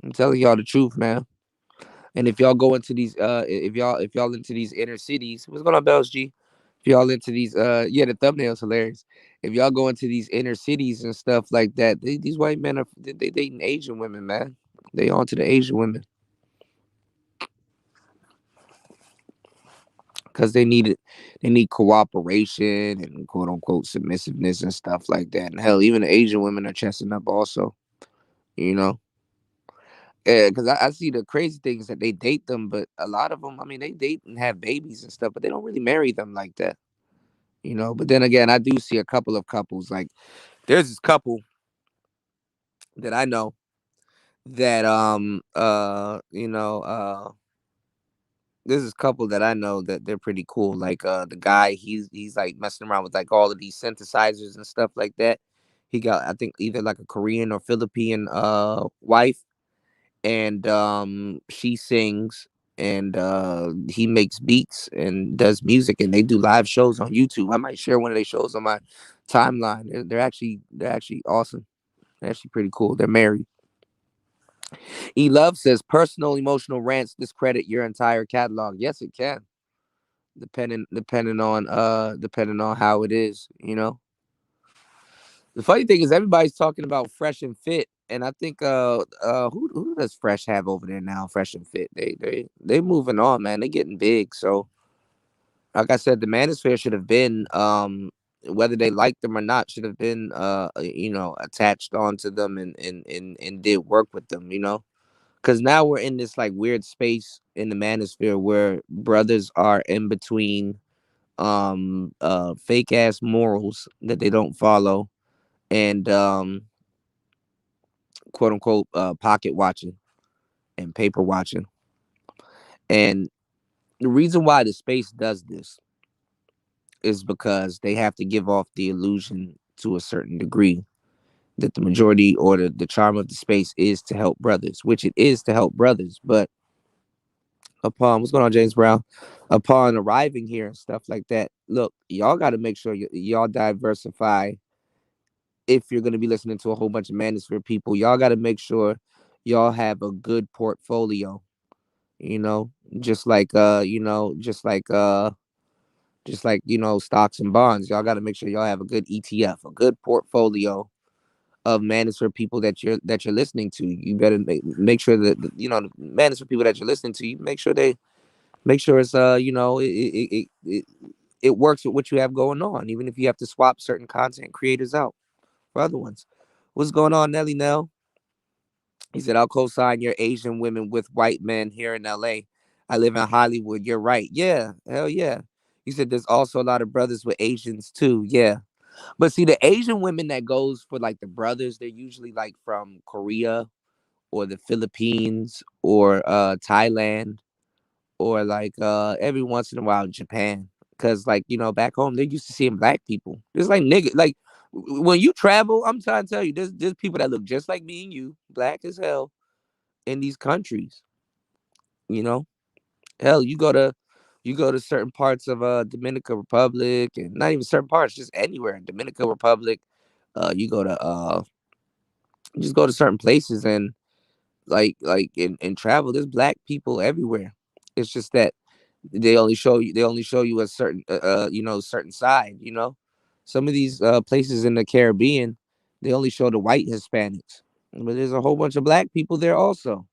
I'm telling y'all the truth, man. And if y'all go into these, if y'all into these inner cities, what's going on, Bells G? If y'all into these, yeah, the thumbnail's hilarious. If y'all go into these inner cities and stuff like that, these white men are they dating Asian women, man. They on to the Asian women because they need it. They need cooperation and quote unquote submissiveness and stuff like that. And hell, even the Asian women are chesting up also. You know, yeah, because I see the crazy things that they date them, but a lot of them, I mean, they date and have babies and stuff, but they don't really marry them like that. You know, but then again, I do see a couple of couples. Like there's this couple that I know that there's this couple that I know that they're pretty cool. Like the guy, he's like messing around with like all of these synthesizers and stuff like that. He got, I think, either like a Korean or Philippine wife, and she sings, and he makes beats and does music, and they do live shows on YouTube. I might share one of their shows on my timeline. They're actually awesome. They're actually pretty cool. They're married. E Love says personal emotional rants discredit your entire catalog. Yes, it can. Depending on how it is, you know. The funny thing is everybody's talking about Fresh and Fit, and I think who does Fresh have over there now? Fresh and Fit. They moving on, man. They getting big. So like I said, the Manosphere should have been whether they liked them or not, should have been attached onto them and did work with them, you know. Because now we're in this like weird space in the Manosphere where brothers are in between fake ass morals that they don't follow and quote unquote pocket watching and paper watching. And the reason why the space does this is because they have to give off the illusion to a certain degree that the majority or the charm of the space is to help brothers, which it is to help brothers. But upon what's going on, James Brown, upon arriving here and stuff like that, look, y'all got to make sure y'all diversify. If you're going to be listening to a whole bunch of Manosphere people, y'all got to make sure y'all have a good portfolio, you know, just like stocks and bonds. Y'all got to make sure y'all have a good ETF, a good portfolio of Manosphere people that you're listening to. You better make sure that the Manosphere people that you're listening to, you make sure it's it works with what you have going on, even if you have to swap certain content creators out for other ones. What's going on, Nelly Nell? He said, I'll co-sign your Asian women with white men here in LA. I live in Hollywood. You're right. Yeah. Hell yeah. He said there's also a lot of brothers with Asians too. Yeah. But see, the Asian women that goes for like the brothers, they're usually like from Korea or the Philippines or Thailand or like every once in a while Japan. Cause like, back home they're used to seeing black people. It's like nigga, like when you travel, I'm trying to tell you, there's people that look just like me and you, black as hell, in these countries. You know, hell, you go to certain parts of Dominican Republic, and not even certain parts, just anywhere in Dominican Republic. You go to just go to certain places and like in travel. There's black people everywhere. It's just that they only show you a certain certain side. Some of these places in the Caribbean, they only show the white Hispanics, but there's a whole bunch of black people there also.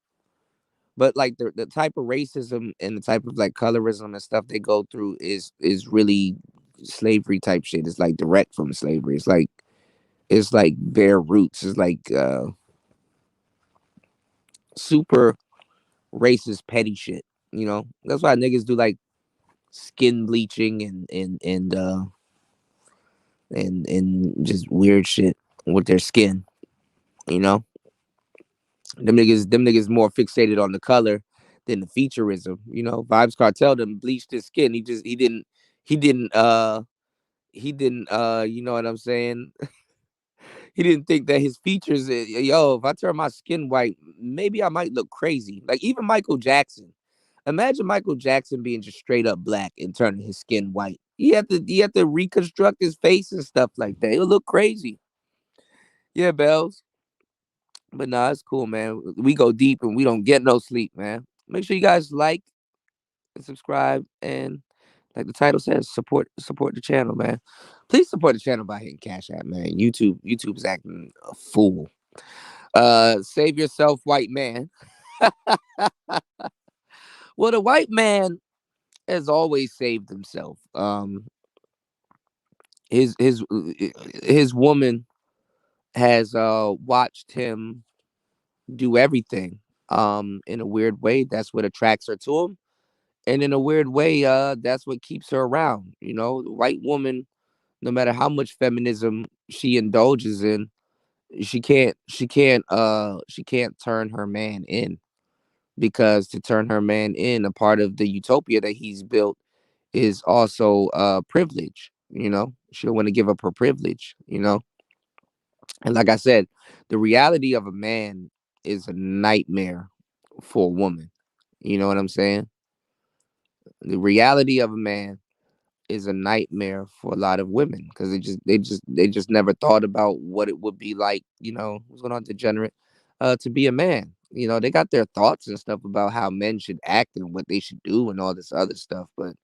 But like the type of racism and the type of like colorism and stuff they go through is really slavery type shit. It's like direct from slavery. It's like bare roots. It's like super racist petty shit. That's why niggas do like skin bleaching and just weird shit with their skin. You know, them niggas more fixated on the color than the featureism. Vibes Cartel them bleached his skin. He didn't you know what I'm saying? He didn't think that his features, yo, if I turn my skin white, maybe I might look crazy. Like even Michael Jackson. Imagine Michael Jackson being just straight up black and turning his skin white. He had to reconstruct his face and stuff like that. It would look crazy. Yeah, Bells. But nah, it's cool, man. We go deep and we don't get no sleep, man. Make sure you guys like and subscribe, and like the title says, support the channel, man. Please support the channel by hitting Cash App, man. YouTube's acting a fool. Save yourself, white man. Well, the white man has always saved himself. His woman has watched him do everything. In a weird way, that's what attracts her to him, and in a weird way, that's what keeps her around. The white woman, no matter how much feminism she indulges in, she can't turn her man in, because to turn her man in, a part of the utopia that he's built is also privilege. She don't want to give up her privilege. And like I said, the reality of a man is a nightmare for a woman. You know what I'm saying? The reality of a man is a nightmare for a lot of women, because they just never thought about what it would be like. What's going on, degenerate? To be a man. They got their thoughts and stuff about how men should act and what they should do and all this other stuff, but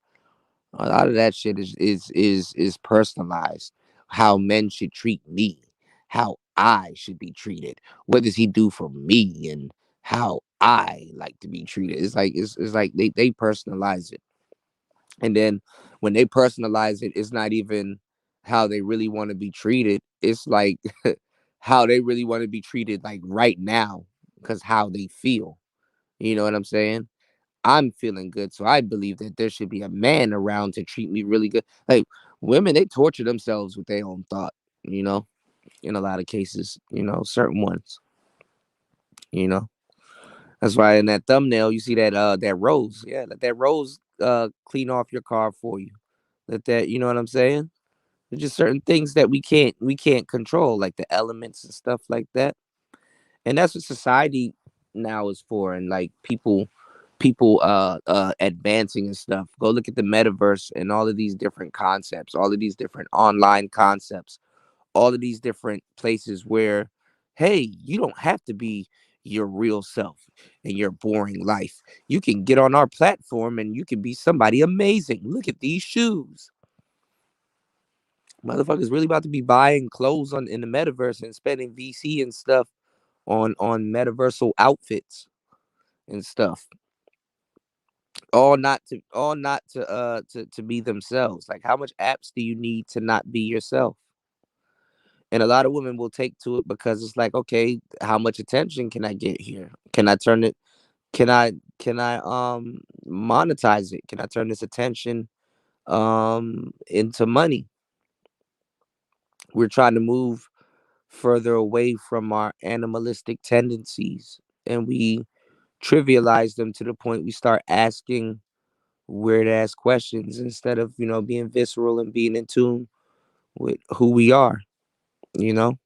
a lot of that shit is personalized. How men should treat me, how I should be treated. What does he do for me, and how I like to be treated? It's like they personalize it, and then when they personalize it, it's not even how they really want to be treated. It's like how they really want to be treated, like right now, because how they feel. You know what I'm saying? I'm feeling good, so I believe that there should be a man around to treat me really good. Like, women, they torture themselves with their own thought, you know, in a lot of cases, certain ones, you know. That's why in that thumbnail you see that rose. Yeah, let that rose clean off your car for you. Let that, you know what I'm saying? There's just certain things that we can't control, like the elements and stuff like that. And that's what society now is for, and like people advancing and stuff. Go look at the metaverse and all of these different concepts, all of these different online concepts, all of these different places where, hey, you don't have to be your real self in your boring life. You can get on our platform and you can be somebody amazing. Look at these shoes. Motherfuckers really about to be buying clothes in the metaverse and spending VC and stuff on metaversal outfits and stuff. All not to be themselves. Like, how much apps do you need to not be yourself? And a lot of women will take to it because it's like, okay, how much attention can I get here? Can I turn it? Can I monetize it? Can I turn this attention into money? We're trying to move further away from our animalistic tendencies, and we trivialize them to the point we start asking weird ass questions instead of, being visceral and being in tune with who we are, you know?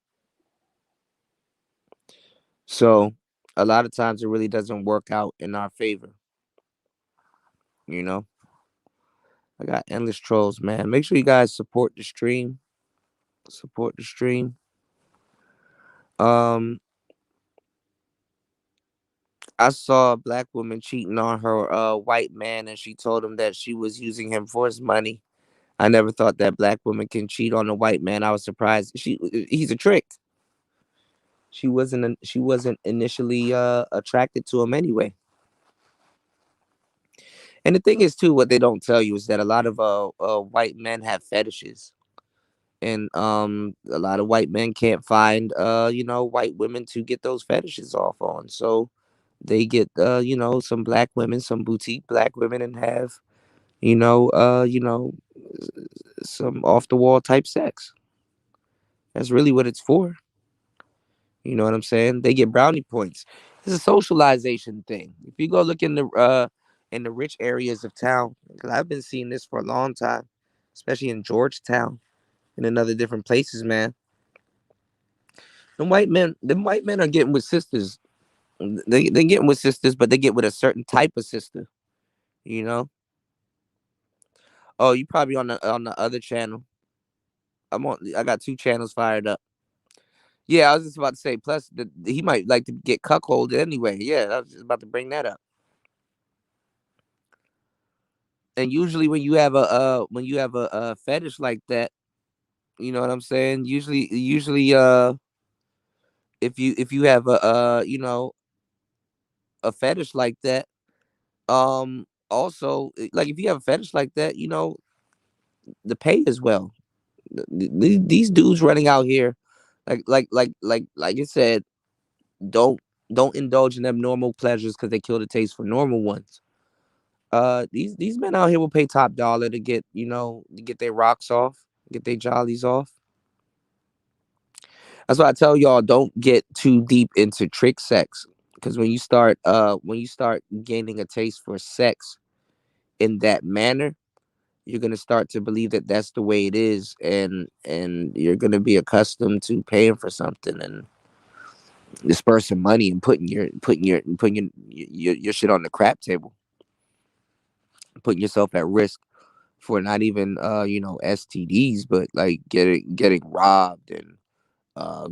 So a lot of times it really doesn't work out in our favor, you know? I got endless trolls, man. Make sure you guys support the stream. Support the stream. Um, I saw a black woman cheating on her white man, and she told him that she was using him for his money. I never thought that black woman can cheat on a white man. I was surprised. He's a trick. She wasn't initially attracted to him anyway. And the thing is too, what they don't tell you is that a lot of white men have fetishes, and a lot of white men can't find white women to get those fetishes off on. So they get some black women, some boutique black women, and have you know uh you know some off the wall type sex. That's really what it's for. You know what I'm saying? They get brownie points. It's a socialization thing. If you go look in the rich areas of town, because I've been seeing this for a long time, especially in Georgetown and in other different places, man. The white men are getting with sisters. They getting with sisters, but they get with a certain type of sister. You know. Oh, you probably on the other channel. I got two channels fired up. Yeah, I was just about to say. Plus, he might like to get cuckolded anyway. Yeah, I was just about to bring that up. And usually, when you have a fetish like that, you know what I'm saying. Usually, if you have a fetish like that, also like if you have a fetish like that, the pay as well. These dudes running out here, like I said, don't don't indulge in abnormal pleasures because they kill the taste for normal ones. These men out here will pay top dollar to get their rocks off, get their jollies off. That's why I tell y'all don't get too deep into trick sex, because when you start gaining a taste for sex in that manner, you're gonna start to believe that that's the way it is, and you're gonna be accustomed to paying for something and dispersing money and putting your shit on the crap table, putting yourself at risk for not even STDs, but like getting robbed and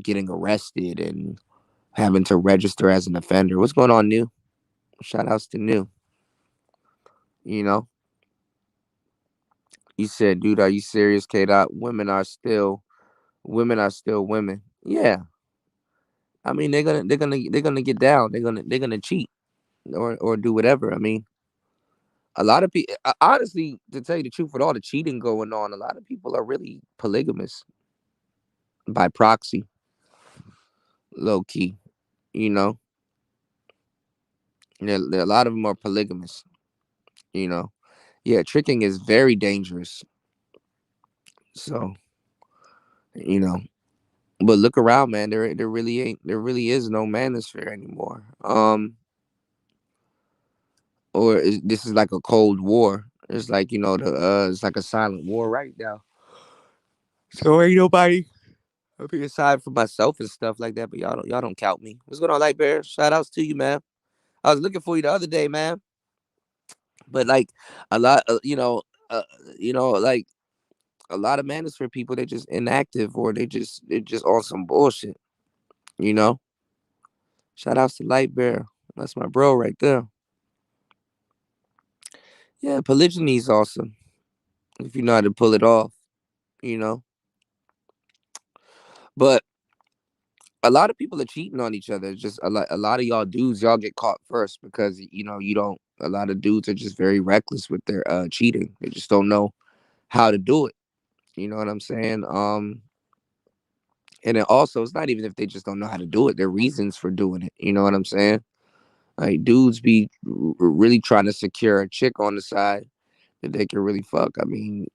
getting arrested and having to register as an offender. What's going on, New? Shout outs to New. You know, you said, dude, are you serious? K. Dot. Women are still women. Yeah, I mean they're gonna get down. They're gonna cheat or do whatever. I mean, a lot of people, honestly, to tell you the truth, with all the cheating going on, a lot of people are really polygamous by proxy, low key. You know, a lot of them are polygamous. You know, yeah, tricking is very dangerous. So you know, but look around, man. There really is no manosphere anymore. This is like a cold war. It's like it's like a silent war right now. So ain't nobody. I mean, aside from myself and stuff like that, but y'all don't count me. What's going on, Light Bear? Shout outs to you, man. I was looking for you the other day, man. But like a lot, like a lot of manosphere people, they're just inactive or they're just on some bullshit. You know. Shout outs to Light Bear. That's my bro right there. Yeah, polygyny is awesome if you know how to pull it off. You know, but a lot of people are cheating on each other. It's just a lot of y'all dudes, y'all get caught first because you don't. A lot of dudes are just very reckless with their cheating. They just don't know how to do it. You know what I'm saying? And then also, it's not even if they just don't know how to do it. There are reasons for doing it. You know what I'm saying? Like dudes be really trying to secure a chick on the side that they can really fuck. I mean,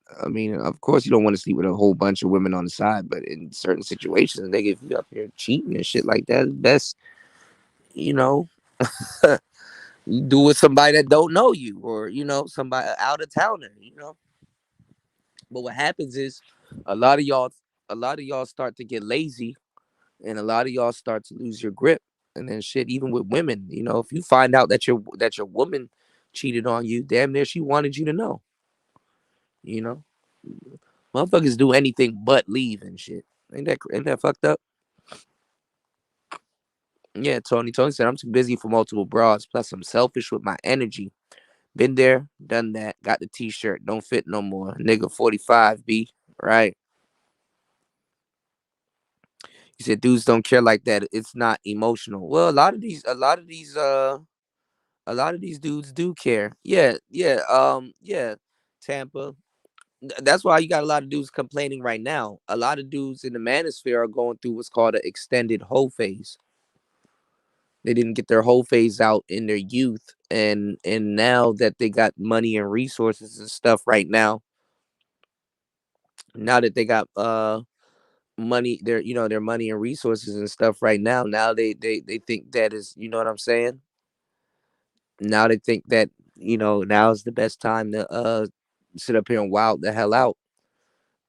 of course, you don't want to sleep with a whole bunch of women on the side, but in certain situations, they get you up here cheating and shit like that. Best, you know, you do with somebody that don't know you, or somebody out of towner. But what happens is, a lot of y'all, a lot of y'all start to get lazy, and a lot of y'all start to lose your grip. And then shit, even with women, if you find out that your woman cheated on you, damn near she wanted you to know. You know, motherfuckers do anything but leave and shit. Ain't that fucked up? Yeah, Tony said I'm too busy for multiple broads. Plus, I'm selfish with my energy. Been there, done that. Got the T-shirt. Don't fit no more. Nigga, 45 B. Right? He said dudes don't care like that. It's not emotional. Well, a lot of these dudes do care. Yeah, yeah, yeah. Tampa. That's why you got a lot of dudes complaining right now. A lot of dudes in the manosphere are going through what's called an extended hoe phase. They didn't get their whole phase out in their youth, and now that they got money and resources and stuff right now that they got money, their money and resources and stuff right now they think that is, you know what I'm saying? Now they think that, now is the best time to sit up here and wild the hell out.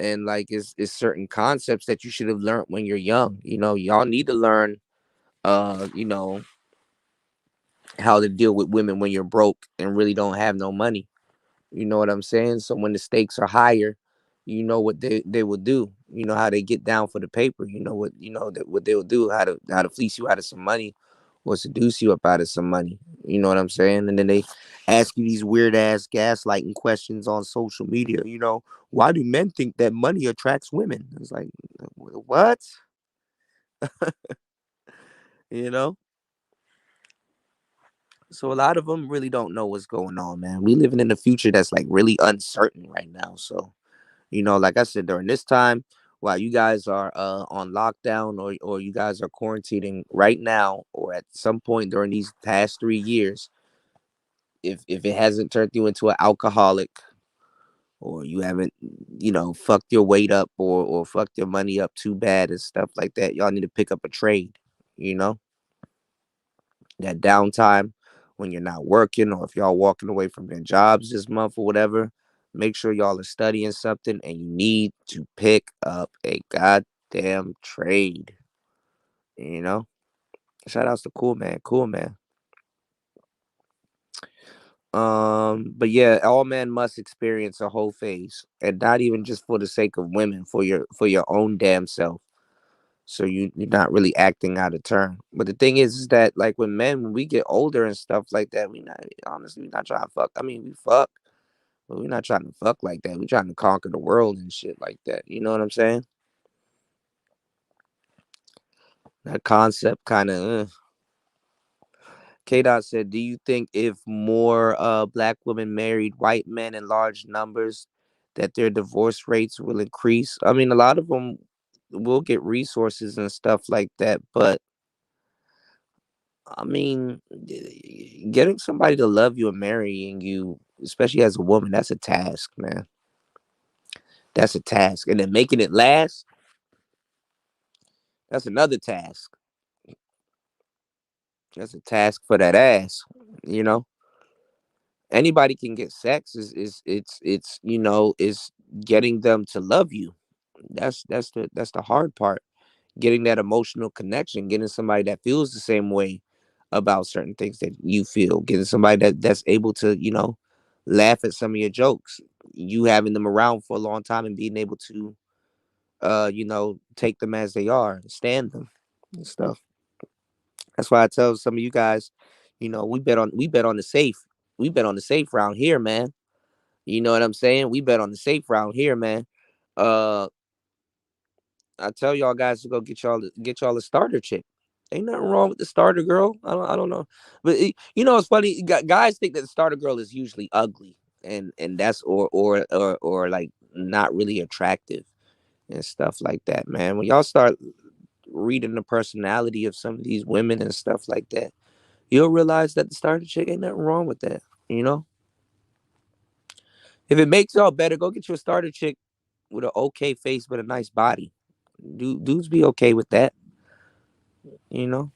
And like it's certain concepts that you should have learned when you're young. Y'all need to learn uh, you know, how to deal with women when you're broke and really don't have no money. You know what I'm saying? So when the stakes are higher, you know what they will do. You know how they get down for the paper. What they will do, how to fleece you out of some money or seduce you up out of some money. You know what I'm saying? And then they ask you these weird ass gaslighting questions on social media. Why do men think that money attracts women? It's like, what? You know? So a lot of them really don't know what's going on, man. We living in a future that's like really uncertain right now. So, like I said, during this time, while you guys are on lockdown, or you guys are quarantining right now, or at some point during these past 3 years, if it hasn't turned you into an alcoholic, or you haven't, fucked your weight up, or fucked your money up too bad and stuff like that, y'all need to pick up a trade. You know, that downtime when you're not working, or if y'all walking away from their jobs this month or whatever, make sure y'all are studying something, and you need to pick up a goddamn trade. You know, shout outs to Cool Man. But yeah, all men must experience a whole phase, and not even just for the sake of women, for your own damn self. So you're not really acting out of turn. But the thing is that, like, when we get older and stuff like that, we not honestly we not trying to fuck. I mean, we fuck, but we're not trying to fuck like that. We trying to conquer the world and shit like that. You know what I'm saying? That concept kind of. K Dot said, "Do you think if more black women married white men in large numbers, that their divorce rates will increase?" I mean, a lot of them will get resources and stuff like that, but I mean, getting somebody to love you and marrying you, especially as a woman, that's a task, man. That's a task. And then making it last, that's another task. That's a task for that ass. You know, anybody can get sex. Is getting them to love you. That's the hard part. Getting that emotional connection, getting somebody that feels the same way about certain things that you feel, getting somebody that's able to, laugh at some of your jokes, you having them around for a long time and being able to take them as they are, stand them and stuff. That's why I tell some of you guys, we bet on the safe. We bet on the safe round here, man. You know what I'm saying? We bet on the safe round here, man. Uh I tell y'all guys to go get y'all a starter chick. Ain't nothing wrong with the starter girl. I don't know, but it's funny. Guys think that the starter girl is usually ugly, and that's or like not really attractive and stuff like that. Man, when y'all start reading the personality of some of these women and stuff like that, you'll realize that the starter chick ain't nothing wrong with that. You know, if it makes y'all better, go get you a starter chick with an okay face but a nice body. Dudes be okay with that. You know,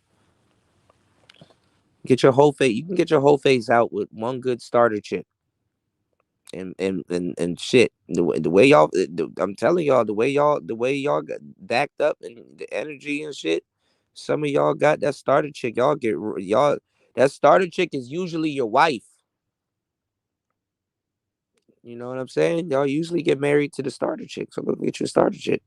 get your whole face. You can get your whole face out with one good starter chick, and shit. The way y'all, I'm telling y'all, the way y'all got backed up and the energy and shit. Some of y'all got that starter chick. Y'all that starter chick is usually your wife. You know what I'm saying? Y'all usually get married to the starter chick. So go get your starter chick.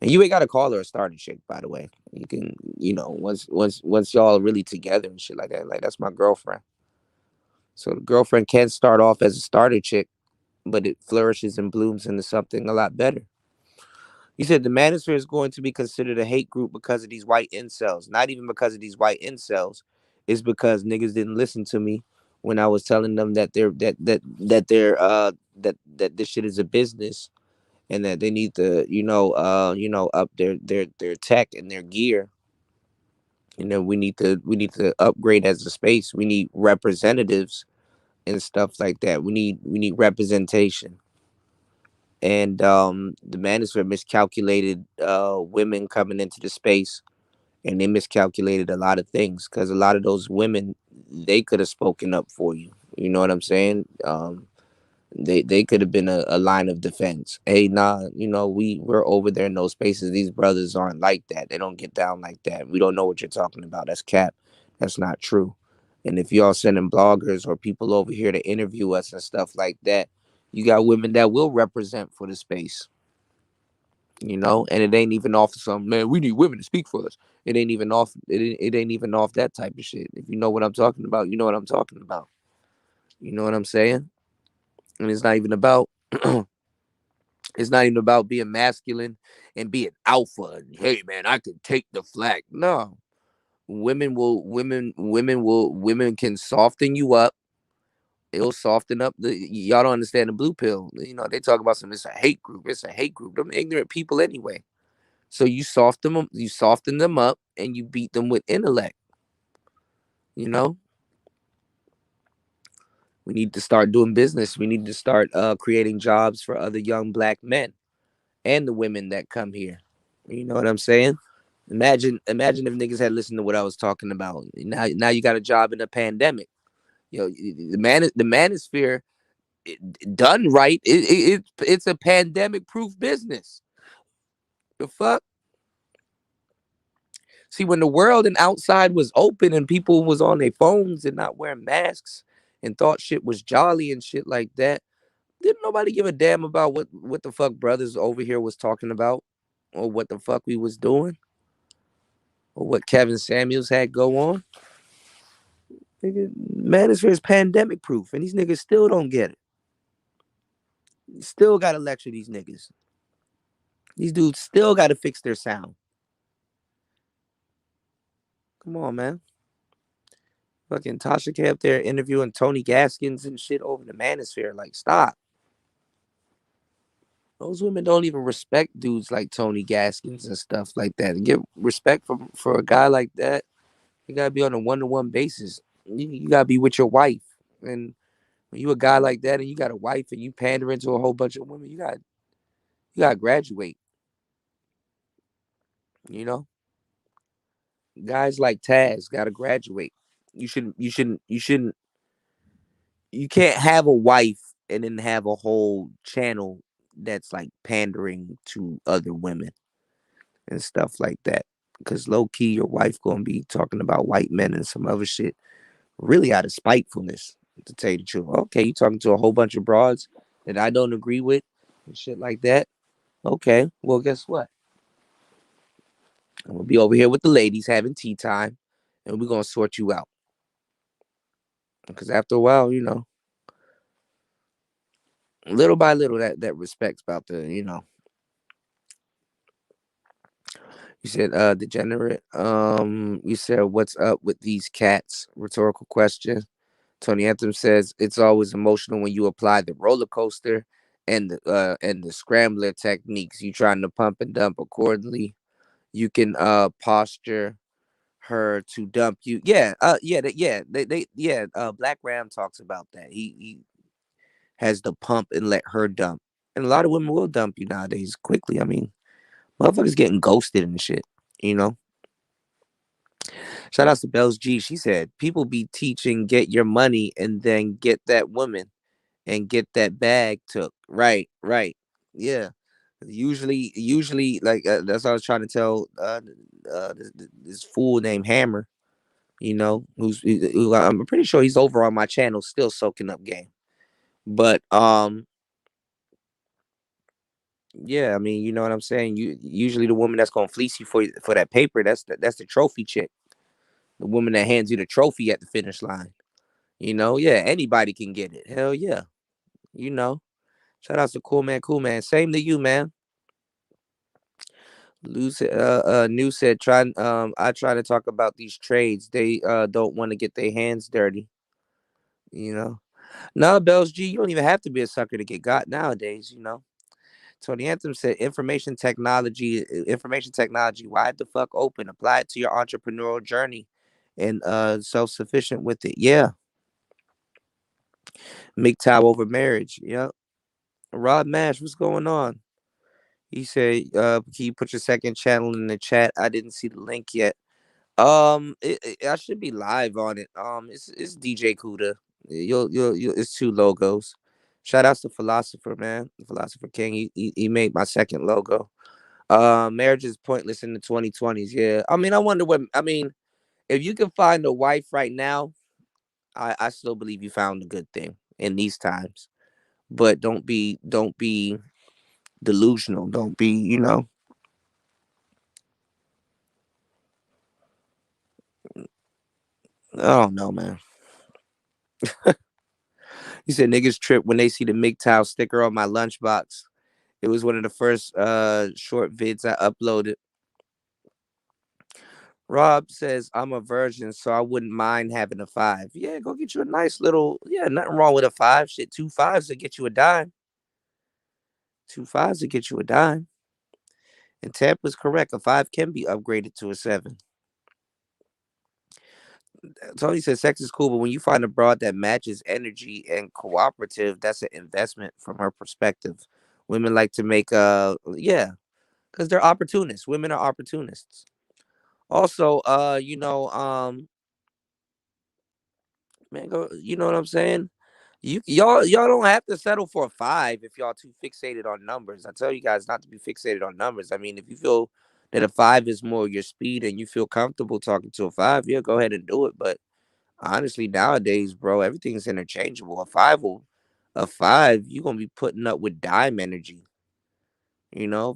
And you ain't gotta call her a starter chick, by the way. You can, once y'all are really together and shit like that. Like, that's my girlfriend. So the girlfriend can start off as a starter chick, but it flourishes and blooms into something a lot better. You said the manosphere is going to be considered a hate group because of these white incels. Not even because of these white incels. It's because niggas didn't listen to me when I was telling them that this shit is a business, and that they need to, up their tech and their gear. We need to upgrade as a space. We need representatives and stuff like that. We need representation. And the manosphere miscalculated women coming into the space, and they miscalculated a lot of things, because a lot of those women, they could have spoken up for you. You know what I'm saying? They could have been a line of defense. Hey, nah, we're over there in those spaces. These brothers aren't like that. They don't get down like that. We don't know what you're talking about. That's cap. That's not true. And if y'all sending bloggers or people over here to interview us and stuff like that, You got women that will represent for the space, and it ain't even off some man. We need women to speak for us. It ain't even off. It ain't even off that type of shit. If you know what I'm talking about, you know what I'm talking about. You know what I'm saying? And it's not even about. It's not even about being masculine and being alpha. And hey, man, I can take the flag. No, women can soften you up. It'll soften up y'all don't understand the blue pill. They talk about it's a hate group. It's a hate group. Them ignorant people anyway. So you soften them up and you beat them with intellect. You know? We need to start doing business. We need to start creating jobs for other young black men and the women that come here. You know what I'm saying? Imagine if niggas had listened to what I was talking about. Now you got a job in a pandemic. The manosphere done right. It's a pandemic proof business. The fuck. See, when the world and outside was open and people was on their phones and not wearing masks and thought shit was jolly and shit like that, didn't nobody give a damn about what the fuck brothers over here was talking about or what the fuck we was doing or what Kevin Samuels had go on. Nigga, manosphere is pandemic proof and these niggas still don't get it. You still gotta lecture these niggas. These dudes still gotta fix their sound. Come on, man. Fucking Tasha K up there interviewing Tony Gaskins and shit over the manosphere. Like, stop. Those women don't even respect dudes like Tony Gaskins and stuff like that. And get respect for a guy like that, you gotta be on a 1-to-1 basis. You gotta be with your wife. And when you a guy like that and you got a wife and you pandering to a whole bunch of women, you gotta graduate. You know? Guys like Taz gotta graduate. You can't have a wife and then have a whole channel that's like pandering to other women and stuff like that. Because low key, your wife gonna be talking about white men and some other shit, really out of spitefulness. To tell you the truth, okay, you talking to a whole bunch of broads that I don't agree with and shit like that. Okay, well, guess what? I'm gonna be over here with the ladies having tea time, and we're gonna sort you out. Because after a while, little by little, that respect's about to, You said degenerate. You said what's up with these cats? Rhetorical question. Tony Anthem says it's always emotional when you apply the roller coaster and the scrambler techniques. You trying to pump and dump accordingly. You can posture her to dump you. Yeah, Black Ram talks about that. He has the pump and let her dump. And a lot of women will dump you nowadays quickly. I mean, motherfuckers getting ghosted and shit, you know. Shout out to Bells G. She said, people be teaching get your money and then get that woman and get that bag took. Right, right. Yeah. Usually, like that's what I was trying to tell this fool named Hammer, I'm pretty sure he's over on my channel still soaking up game. But yeah, I mean, you know what I'm saying? Usually the woman that's gonna fleece you for that paper, that's the trophy chick. The woman that hands you the trophy at the finish line. Yeah, anybody can get it. Hell yeah. You know. Shout out to Cool Man. Same to you, man. Lou said, New said, I try to talk about these trades. They don't want to get their hands dirty. No, Bells G, you don't even have to be a sucker to get got nowadays, Tony Anthem said information technology, wide the fuck open. Apply it to your entrepreneurial journey and self-sufficient with it. Yeah. MGTOW over marriage. Yep. Rod Mash, what's going on? He said, can you put your second channel in the chat? I didn't see the link yet. I should be live on it. It's DJ Kuda. You'll it's two logos. Shout outs to Philosopher, man. Philosopher King. He made my second logo. Marriage is pointless in the 2020s. Yeah. I mean, if you can find a wife right now, I still believe you found a good thing in these times. but don't be delusional. Don't be, I don't know, man. He said niggas trip when they see the MGTOW sticker on my lunchbox. It was one of the first short vids I uploaded. Rob says I'm a virgin, so I wouldn't mind having a five. Yeah, go get you a nice little. Yeah, nothing wrong with a five. Shit, two fives to get you a dime. Two fives to get you a dime. And Tampa's correct. A five can be upgraded to a seven. Tony says sex is cool, but when you find a broad that matches energy and cooperative, that's an investment from her perspective. Women like to make yeah, because they're opportunists. Women are opportunists. Also, man, go. You know what I'm saying? Y'all don't have to settle for a five if y'all too fixated on numbers. I tell you guys not to be fixated on numbers. I mean, if you feel that a five is more your speed and you feel comfortable talking to a five, yeah, go ahead and do it. But honestly, nowadays, bro, everything's interchangeable. A five, you're gonna be putting up with dime energy.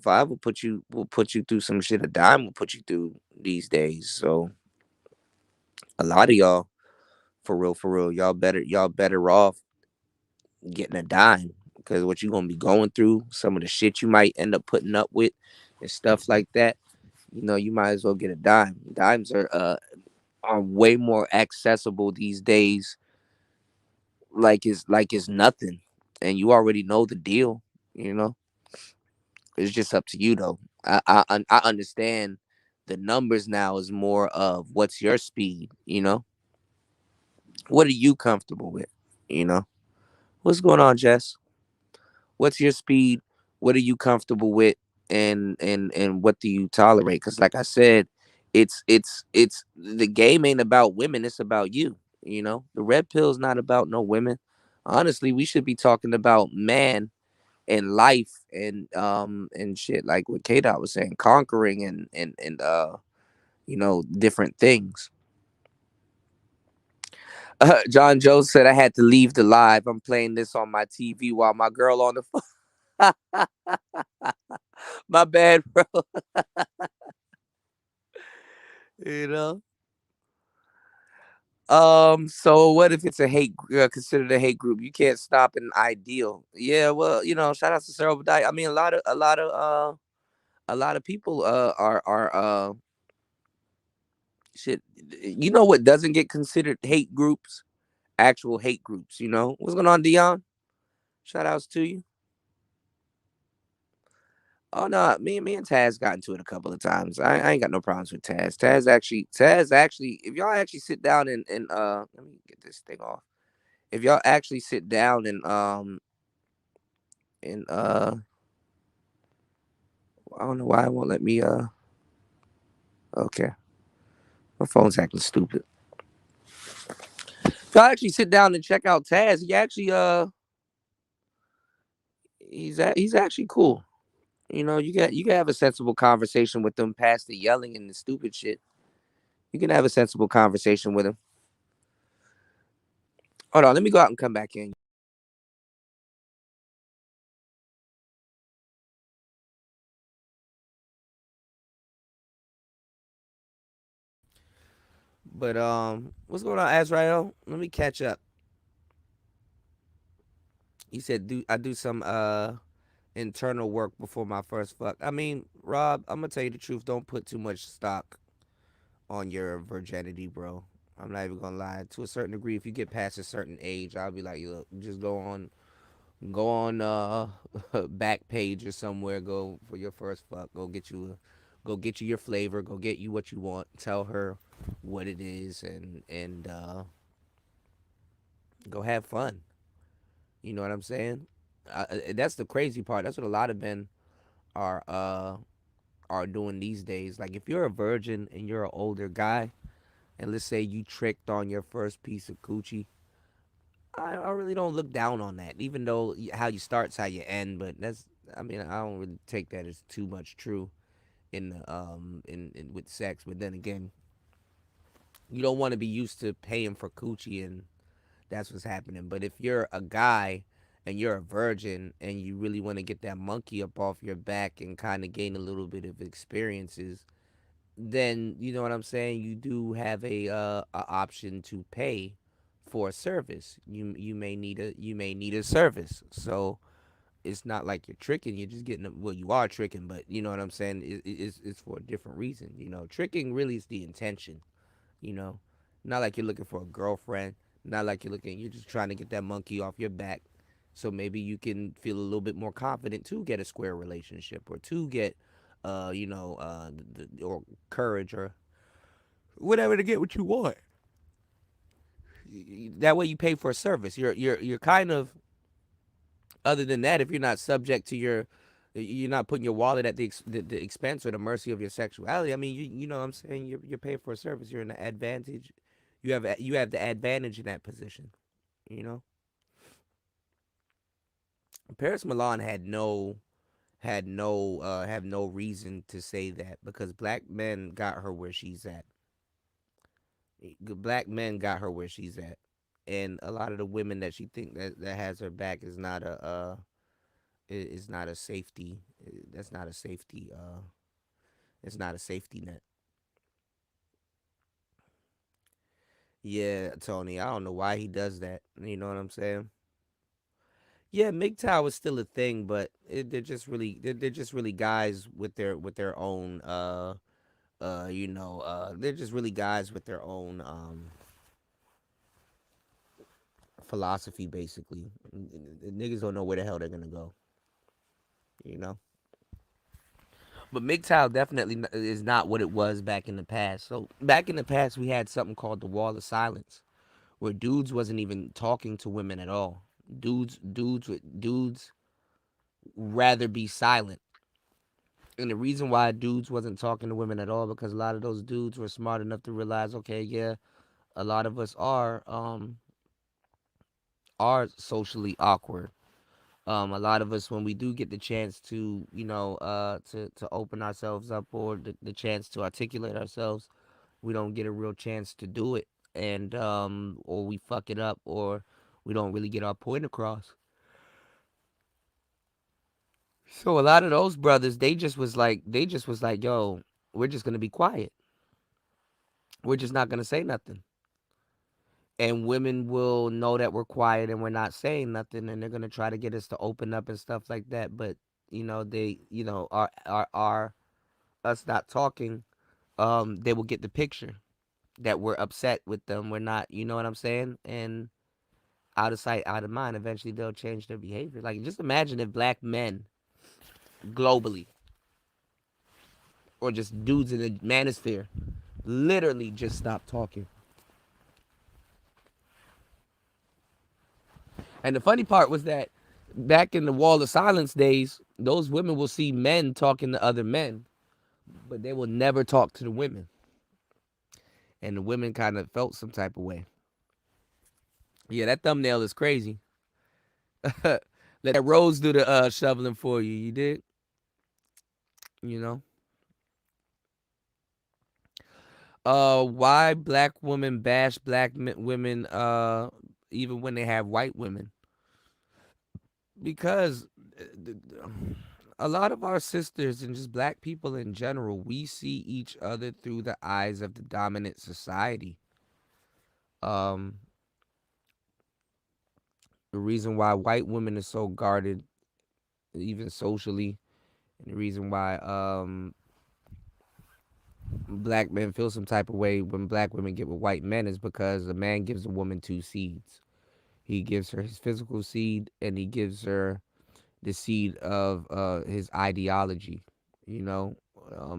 Five will put you through some shit a dime will put you through these days. So a lot of y'all, for real, y'all better off getting a dime because what you gonna be going through, some of the shit you might end up putting up with and stuff like that. You might as well get a dime. Dimes are way more accessible these days, like it's nothing, and you already know the deal. You know, it's just up to you though. I understand the numbers now is more of what's your speed. What are you comfortable with? You know, what's going on, Jess? What's your speed? What are you comfortable with? And what do you tolerate? Because like I said, it's the game ain't about women. It's about you. The red pill's not about no women. Honestly, we should be talking about man and life and shit like what K Dot was saying, conquering and different things. John Joe said I had to leave the live. I'm playing this on my TV while my girl on the phone. My bad, bro. you know. So what if it's a considered a hate group? You can't stop an ideal. Yeah, well, shout out to Sarah Badiah. I mean, a lot of people are shit. You know what doesn't get considered hate groups? Actual hate groups. What's going on, Dion? Shout outs to you. Oh no, me and Taz got into it a couple of times. I ain't got no problems with Taz. Taz actually, if y'all actually sit down and let me get this thing off. If y'all actually sit down and I don't know why it won't let me okay. My phone's acting stupid. If y'all actually sit down and check out Taz, he's actually cool. You can have a sensible conversation with them past the yelling and the stupid shit. You can have a sensible conversation with him. Hold on, let me go out and come back in. But what's going on, Azrael? Let me catch up. You said do some internal work before my first fuck. I mean, Rob, I'm gonna tell you the truth. Don't put too much stock on your virginity, bro. I'm not even gonna lie. To a certain degree, if you get past a certain age, I'll be like, look, just go on back page or somewhere. Go for your first fuck. Go get you your flavor. Go get you what you want. Tell her what it is, and go have fun. You know what I'm saying? That's the crazy part. That's what a lot of men are uh are doing these days. Like if you're a virgin and you're an older guy, and let's say you tricked on your first piece of coochie, I really don't look down on that. Even though how you start's how you end, but I mean I don't really take that as too much true in with sex. But then again, you don't want to be used to paying for coochie and that's what's happening. But if you're a guy and you're a virgin and you really want to get that monkey up off your back and kind of gain a little bit of experiences, then you know what I'm saying. You do have a option to pay for a service. You may need a service. So it's not like you're tricking. You're just getting well. You are tricking, but you know what I'm saying. It's for a different reason. You know, tricking really is the intention. You know, not like you're looking for a girlfriend. Not like you're looking. You're just trying to get that monkey off your back. So maybe you can feel a little bit more confident to get a square relationship or to get, or courage or whatever to get what you want. That way you pay for a service. You're kind of, other than that, if you're not subject to you're not putting your wallet at the expense or the mercy of your sexuality. I mean, you know what I'm saying. You're paying for a service. You're in the advantage. You have the advantage in that position. You know, Paris Milan have no reason to say that because black men got her where she's at. Black men got her where she's at, and a lot of the women that she think that has her back is not a safety. That's not a safety. It's not a safety net. Yeah, Tony. I don't know why he does that. You know what I'm saying? Yeah, MGTOW is still a thing, but they're just really guys with their own they're just really guys with their own philosophy basically. Niggas don't know where the hell they're gonna go, you know. But MGTOW definitely is not what it was back in the past. So back in the past, we had something called the Wall of Silence, where dudes wasn't even talking to women at all. Dudes rather be silent. And the reason why dudes wasn't talking to women at all because a lot of those dudes were smart enough to realize, okay, yeah, a lot of us are socially awkward. A lot of us, when we do get the chance to, to open ourselves up or the chance to articulate ourselves, we don't get a real chance to do it, and or we fuck it up, or we don't really get our point across. So a lot of those brothers, they just was like, yo, we're just gonna be quiet. We're just not gonna say nothing. And women will know that we're quiet and we're not saying nothing, and they're gonna try to get us to open up and stuff like that. But our us not talking, they will get the picture that we're upset with them. We're not, you know what I'm saying? And out of sight, out of mind. Eventually, they'll change their behavior. Like, just imagine if black men globally, or just dudes in the manosphere, literally just stop talking. And the funny part was that back in the Wall of Silence days, those women will see men talking to other men, but they will never talk to the women. And the women kind of felt some type of way. Yeah, that thumbnail is crazy. Let that Rose do the shoveling for you. You did, you know. Why black women bash women even when they have white women? Because a lot of our sisters and just black people in general, we see each other through the eyes of the dominant society. Um, the reason why white women are so guarded, even socially, and the reason why black men feel some type of way when black women get with white men is because a man gives a woman two seeds. He gives her his physical seed, and he gives her the seed of his ideology. You know,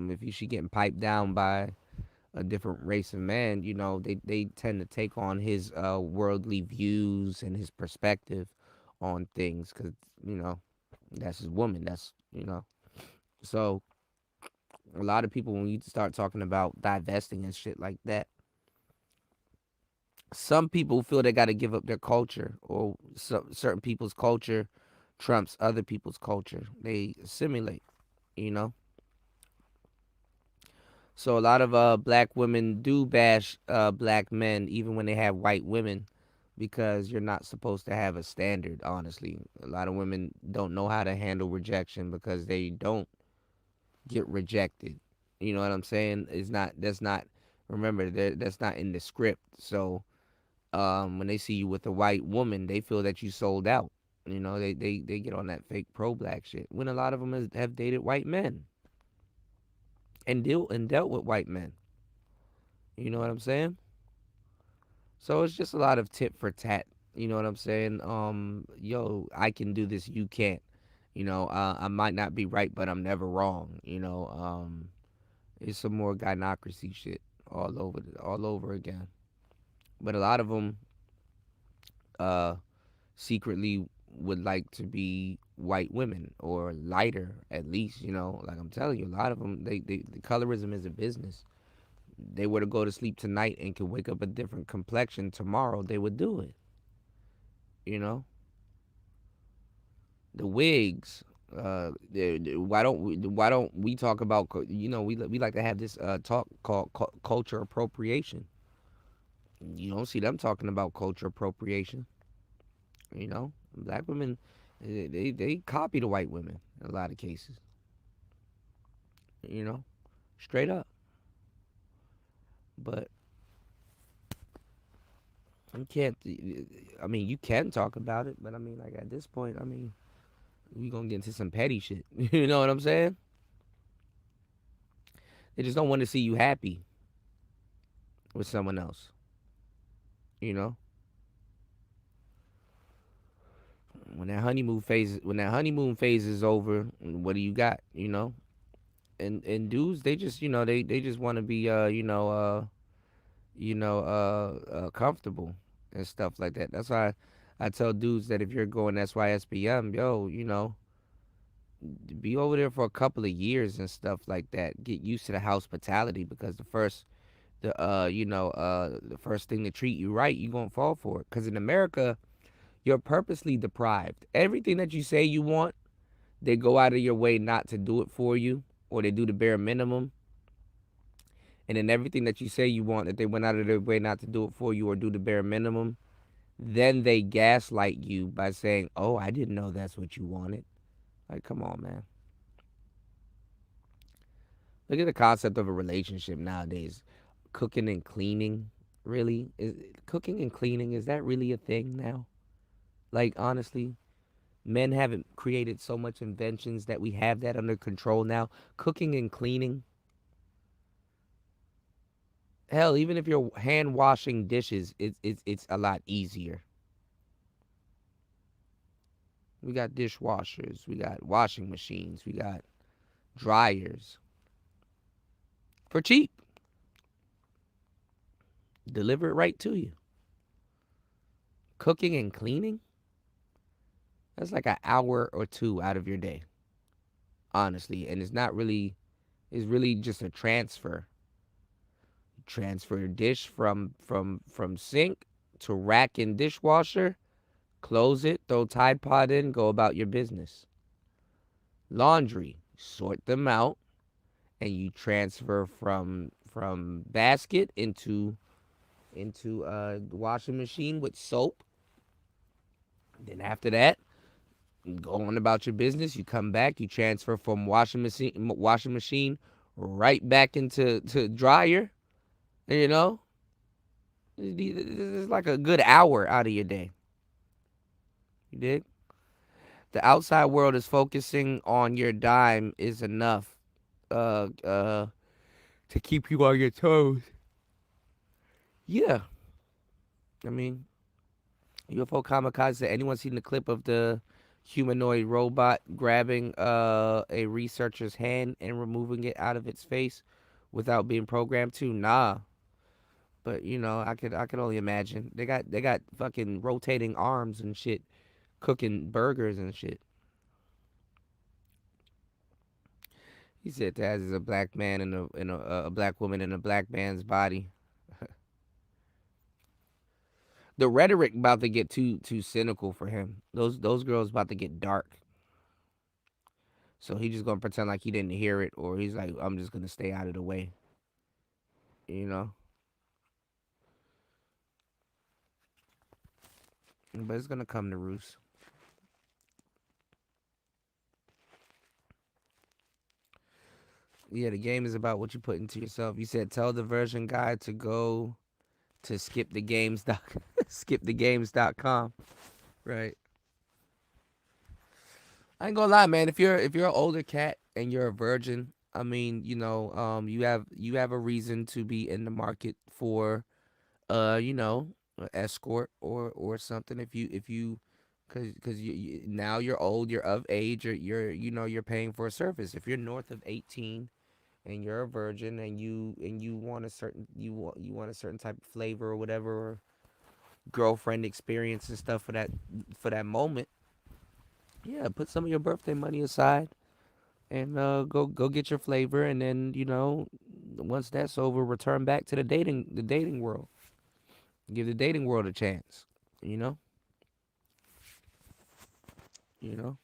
if she getting piped down by a different race of man, they tend to take on his worldly views and his perspective on things because you know that's his woman. So a lot of people, when you start talking about divesting and shit like that, some people feel they got to give up their culture, or certain people's culture trumps other people's culture. They assimilate, you know. So a lot of black women do bash black men even when they have white women because you're not supposed to have a standard. Honestly, a lot of women don't know how to handle rejection because they don't get rejected. You know what I'm saying? It's not that's not remember that's not in the script. So when they see you with a white woman, they feel that you sold out. You know, they get on that fake pro black shit. When a lot of them have dated white men and dealt with white men. You know what I'm saying? So it's just a lot of tit for tat. You know what I'm saying? Yo, I can do this, you can't. You know, I might not be right, but I'm never wrong. You know, it's some more gynocracy shit all over again. But a lot of them uh, secretly would like to be white women or lighter, at least. You know, like I'm telling you, a lot of them, the colorism is a business. They were to go to sleep tonight and could wake up a different complexion tomorrow, they would do it. You know, the wigs. Why don't we talk about you know we like to have this talk called culture appropriation. You don't see them talking about culture appropriation. You know, black women they copy the white women in a lot of cases. You know, straight up. But you can't. I mean, you can talk about it, but I mean, like at this point, I mean, we gonna get into some petty shit. You know what I'm saying? They just don't want to see you happy with someone else. You know, when that honeymoon phase is over, what do you got? You know, and dudes, they just they just want to be comfortable and stuff like that. That's why I tell dudes that if you're going SYSBM, yo, you know, be over there for a couple of years and stuff like that. Get used to the hospitality because the first thing to treat you right, you gonna fall for it. Cause in America, you're purposely deprived. Everything that you say you want, they go out of your way not to do it for you, or they do the bare minimum. And then everything that you say you want, that they went out of their way not to do it for you or do the bare minimum, then they gaslight you by saying, "Oh, I didn't know that's what you wanted." Like, come on, man. Look at the concept of a relationship nowadays. Cooking and cleaning, really? Is cooking and cleaning, is that really a thing now? Like, honestly, men haven't created so much inventions that we have that under control now. Cooking and cleaning. Hell, even if you're hand washing dishes, it's a lot easier. We got dishwashers, we got washing machines, we got dryers for cheap. Deliver it right to you. Cooking and cleaning, that's like an hour or two out of your day, honestly. And it's not really, it's really just a transfer. Transfer dish from sink to rack and dishwasher, close it, throw Tide Pod in, go about your business. Laundry, sort them out, and you transfer from basket into the washing machine with soap. Then after that, you go on about your business. You come back, you transfer from washing machine right back into dryer. You know, it's like a good hour out of your day. You dig? The outside world is focusing on your dime is enough uh uh to keep you on your toes. Yeah. I mean, UFO Kamikaze, anyone seen the clip of the humanoid robot grabbing a researcher's hand and removing it out of its face without being programmed to? Nah. But you know, I could only imagine. They got fucking rotating arms and shit, cooking burgers and shit. He said Taz is a black man in a black woman in a black man's body. The rhetoric about to get too cynical for him. Those girls about to get dark. So he just gonna pretend like he didn't hear it, or he's like, I'm just gonna stay out of the way. You know. but it's gonna come to roost. Yeah, the game is about what you put into yourself. You said tell the version guy to go to skipthegames.com. Right. I ain't gonna lie, man. If you're an older cat and you're a virgin, I mean, you have a reason to be in the market for an escort or something. If you because now you're old, you're of age, or you're paying for a service. If you're north of 18 and you're a virgin and you want a certain type of flavor or whatever, or girlfriend experience and stuff for that moment, yeah, put some of your birthday money aside and go get your flavor, and then once that's over, return back to the dating world. Give the dating world a chance. You know, you know.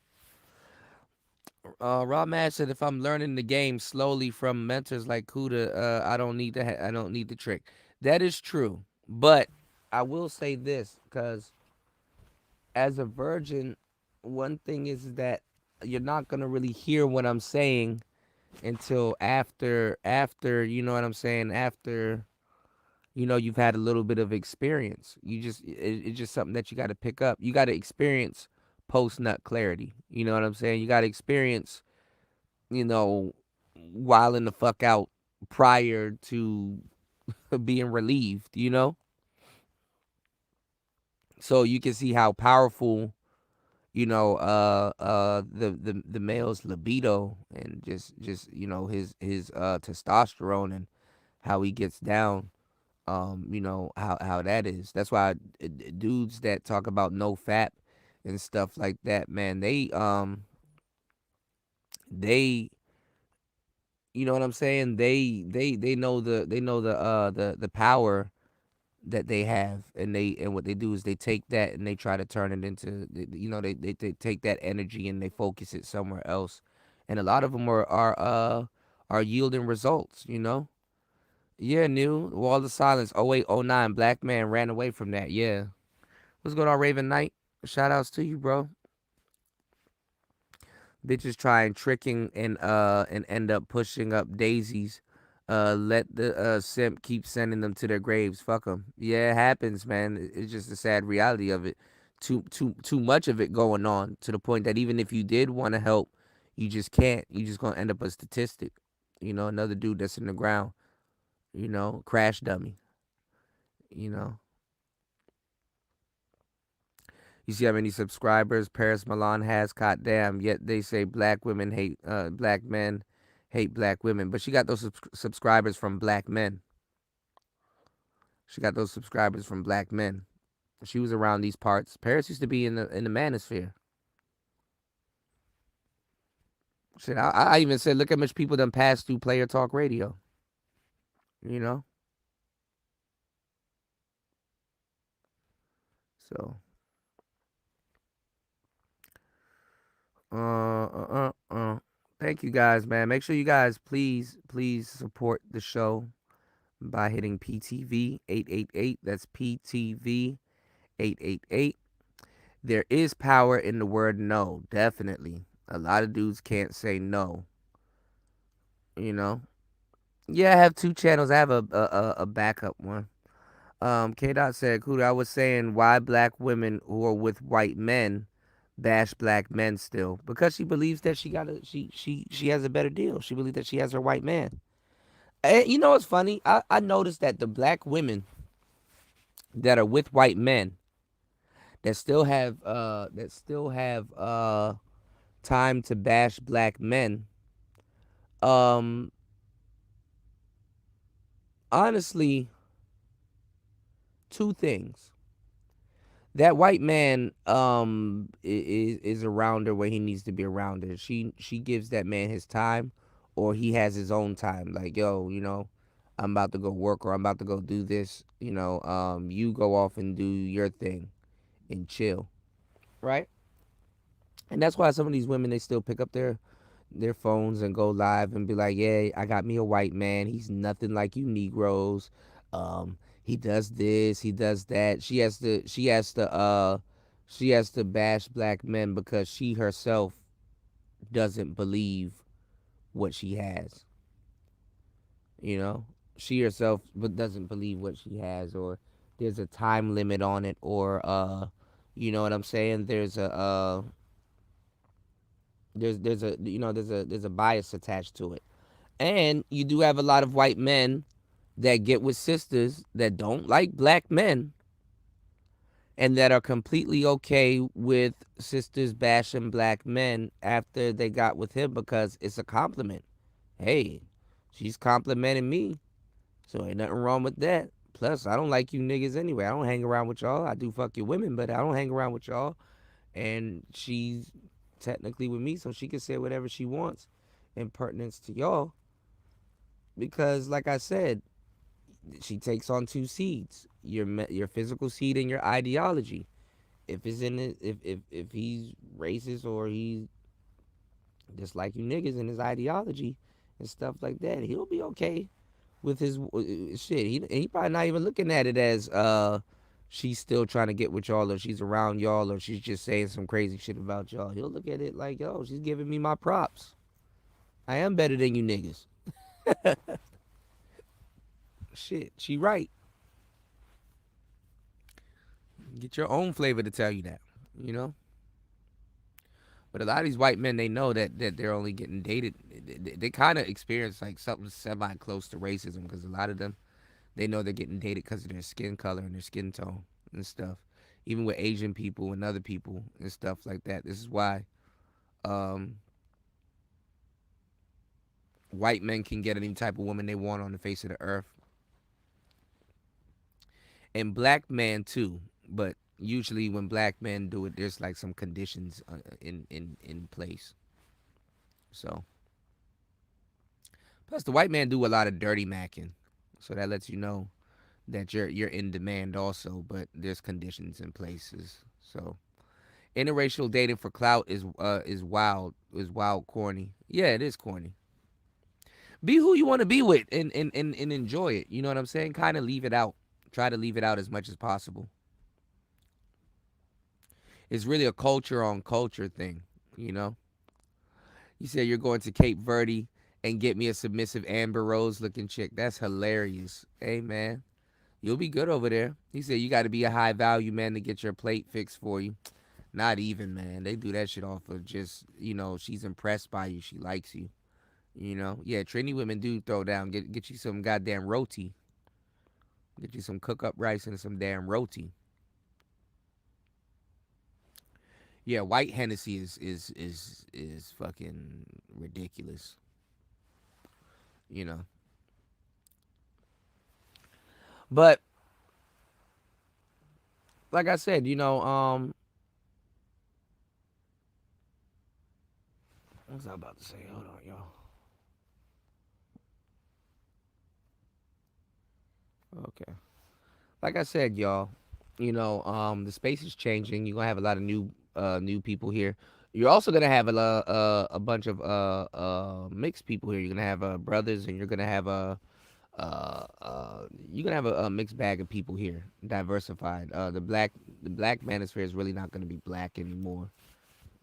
Rob Mad said, if I'm learning the game slowly from mentors like Kuda, I don't need the trick. That is true, but I will say this, because as a virgin, one thing is that you're not gonna really hear what I'm saying until after you know what I'm saying, after you've had a little bit of experience. It's just something that you got to pick up. You got to experience post nut clarity. You know what I'm saying? You got to experience, you know, wilding the fuck out prior to being relieved. So you can see how powerful the male's libido, and just his testosterone, and how he gets down. How that is. That's why dudes that talk about no fap and stuff like that, man, they you know what I'm saying, they know the power that they have, and what they do is they take that and they try to turn it into, they take that energy and they focus it somewhere else, and a lot of them are yielding results. Yeah, new Wall of Silence. 0809 Black man ran away from that. Yeah. What's going on, Raven Knight? Shout outs to you, bro. Bitches trying tricking and end up pushing up daisies. Let the simp keep sending them to their graves. Fuck them. Yeah, it happens, man. It's just a sad reality of it. Too much of it going on, to the point that even if you did want to help, you just can't. You just gonna end up a statistic. Another dude that's in the ground. Crash dummy. You know. You see how many subscribers Paris Milan has? God damn. Yet they say black men hate black women. But she got those subscribers from black men. She got those subscribers from black men. She was around these parts. Paris used to be in the manosphere. Shit, I even said, look how much people done passed through Player Talk Radio. You know? So. Thank you guys, man. Make sure you guys please support the show by hitting PTV 888. That's PTV 888. There is power in the word no, definitely. A lot of dudes can't say no. Yeah, I have two channels. I have a backup one. K Dot said, Kuda, I was saying, why black women who are with white men bash black men still, because she believes that she has a better deal. She believes that she has her white man. And you know what's funny? I noticed that the black women that are with white men that still have time to bash black men, um honestly, two things. That white man is around her when he needs to be around her. She gives that man his time, or he has his own time. Like, yo, I'm about to go work, or I'm about to go do this. You go off and do your thing and chill, right? And that's why some of these women, they still pick up their phones and go live and be like, yeah, I got me a white man. He's nothing like you Negroes. He does this, he does that. She has to She has to bash black men because she herself doesn't believe what she has. You know, she herself but doesn't believe what she has, or there's a time limit on it, or you know what I'm saying? There's a there's a bias attached to it. And you do have a lot of white men that get with sisters that don't like black men and that are completely okay with sisters bashing black men after they got with him because it's a compliment. Hey, she's complimenting me, so ain't nothing wrong with that. Plus, I don't like you niggas anyway. I don't hang around with y'all. I do fuck your women, but I don't hang around with y'all. And she's technically with me, so she can say whatever she wants in pertinence to y'all. Because, like I said, she takes on two seeds: your physical seed and your ideology. If it's in it, if he's racist or he's just like you niggas in his ideology and stuff like that, he'll be okay with his shit. He probably not even looking at it as she's still trying to get with y'all, or she's around y'all, or she's just saying some crazy shit about y'all. He'll look at it like, yo, she's giving me my props. I am better than you niggas. Shit, she right. Get your own flavor to tell you that, you know. But a lot of these white men, they know that they're only getting dated. They kind of experience like something semi close to racism because a lot of them, they know they're getting dated because of their skin color and their skin tone and stuff. Even with Asian people and other people and stuff like that. This is why um, white men can get any type of woman they want on the face of the earth, and black men too. But usually when black men do it, there's like some conditions in place. So plus the white man do a lot of dirty macking, so that lets you know that you're in demand also. But there's conditions in places. So interracial dating for clout is wild corny. Yeah, it is corny. Be who you want to be with and enjoy it. You know what I'm saying? Kind of leave it out. Try to leave it out as much as possible. It's really a culture on culture thing, you know? You say you're going to Cape Verde and get me a submissive Amber Rose looking chick. That's hilarious. Hey, man, you'll be good over there. He said you got to be a high value man to get your plate fixed for you. Not even, man. They do that shit off of just, she's impressed by you. She likes you. Yeah, Trini women do throw down. Get you some goddamn roti. Get you some cook up rice and some damn roti. Yeah, white Hennessy is fucking ridiculous. You know. But like I said, what was I about to say? Hold on, y'all. Okay. Like I said, y'all, the space is changing. You're gonna have a lot of new people here. You're also gonna have a bunch of mixed people here. You're gonna have brothers, and you're gonna have a mixed bag of people here, diversified. The black manosphere is really not gonna be black anymore.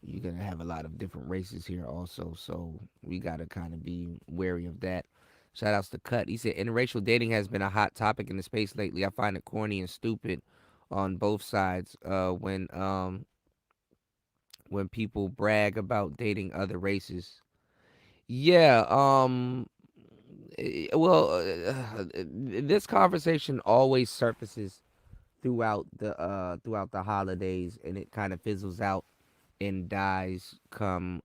You're gonna have a lot of different races here also, so we gotta kind of be wary of that. Shout outs to Cut. He said interracial dating has been a hot topic in the space lately. I find it corny and stupid on both sides. When people brag about dating other races. Yeah. Well, this conversation always surfaces throughout the holidays, and it kind of fizzles out and dies come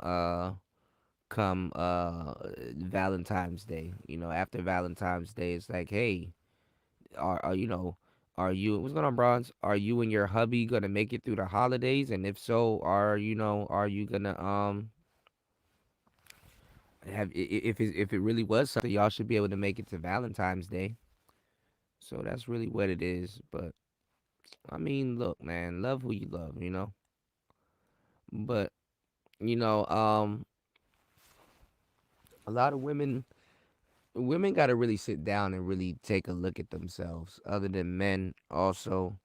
Valentine's Day. After Valentine's Day, it's like, hey, are you know, are you what's going on, Bronze? Are you and your hubby gonna make it through the holidays? And if so, are you gonna if it really was something, y'all should be able to make it to Valentine's Day. So that's really what it is. But I mean, look, man, love who you love. But you know, a lot of women got to really sit down and really take a look at themselves other than men also.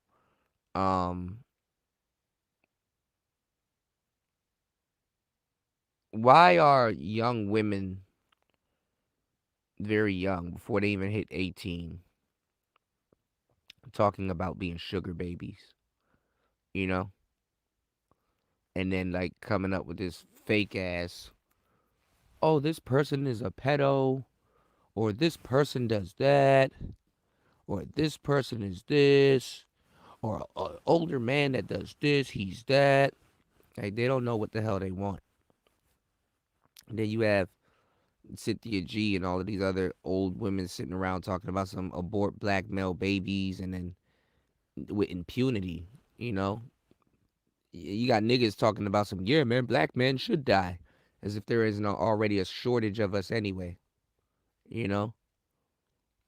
um Why are young women very young before they even hit 18 talking about being sugar babies, you know? And then like coming up with this fake ass, oh, this person is a pedo, or this person does that, or this person is this, or an older man that does this, he's that. Like they don't know what the hell they want. And then you have Cynthia G and all of these other old women sitting around talking about some abort black male babies, and then with impunity, you know. You got niggas talking about some, yeah, man, black men should die, as if there isn't already a shortage of us anyway, you know.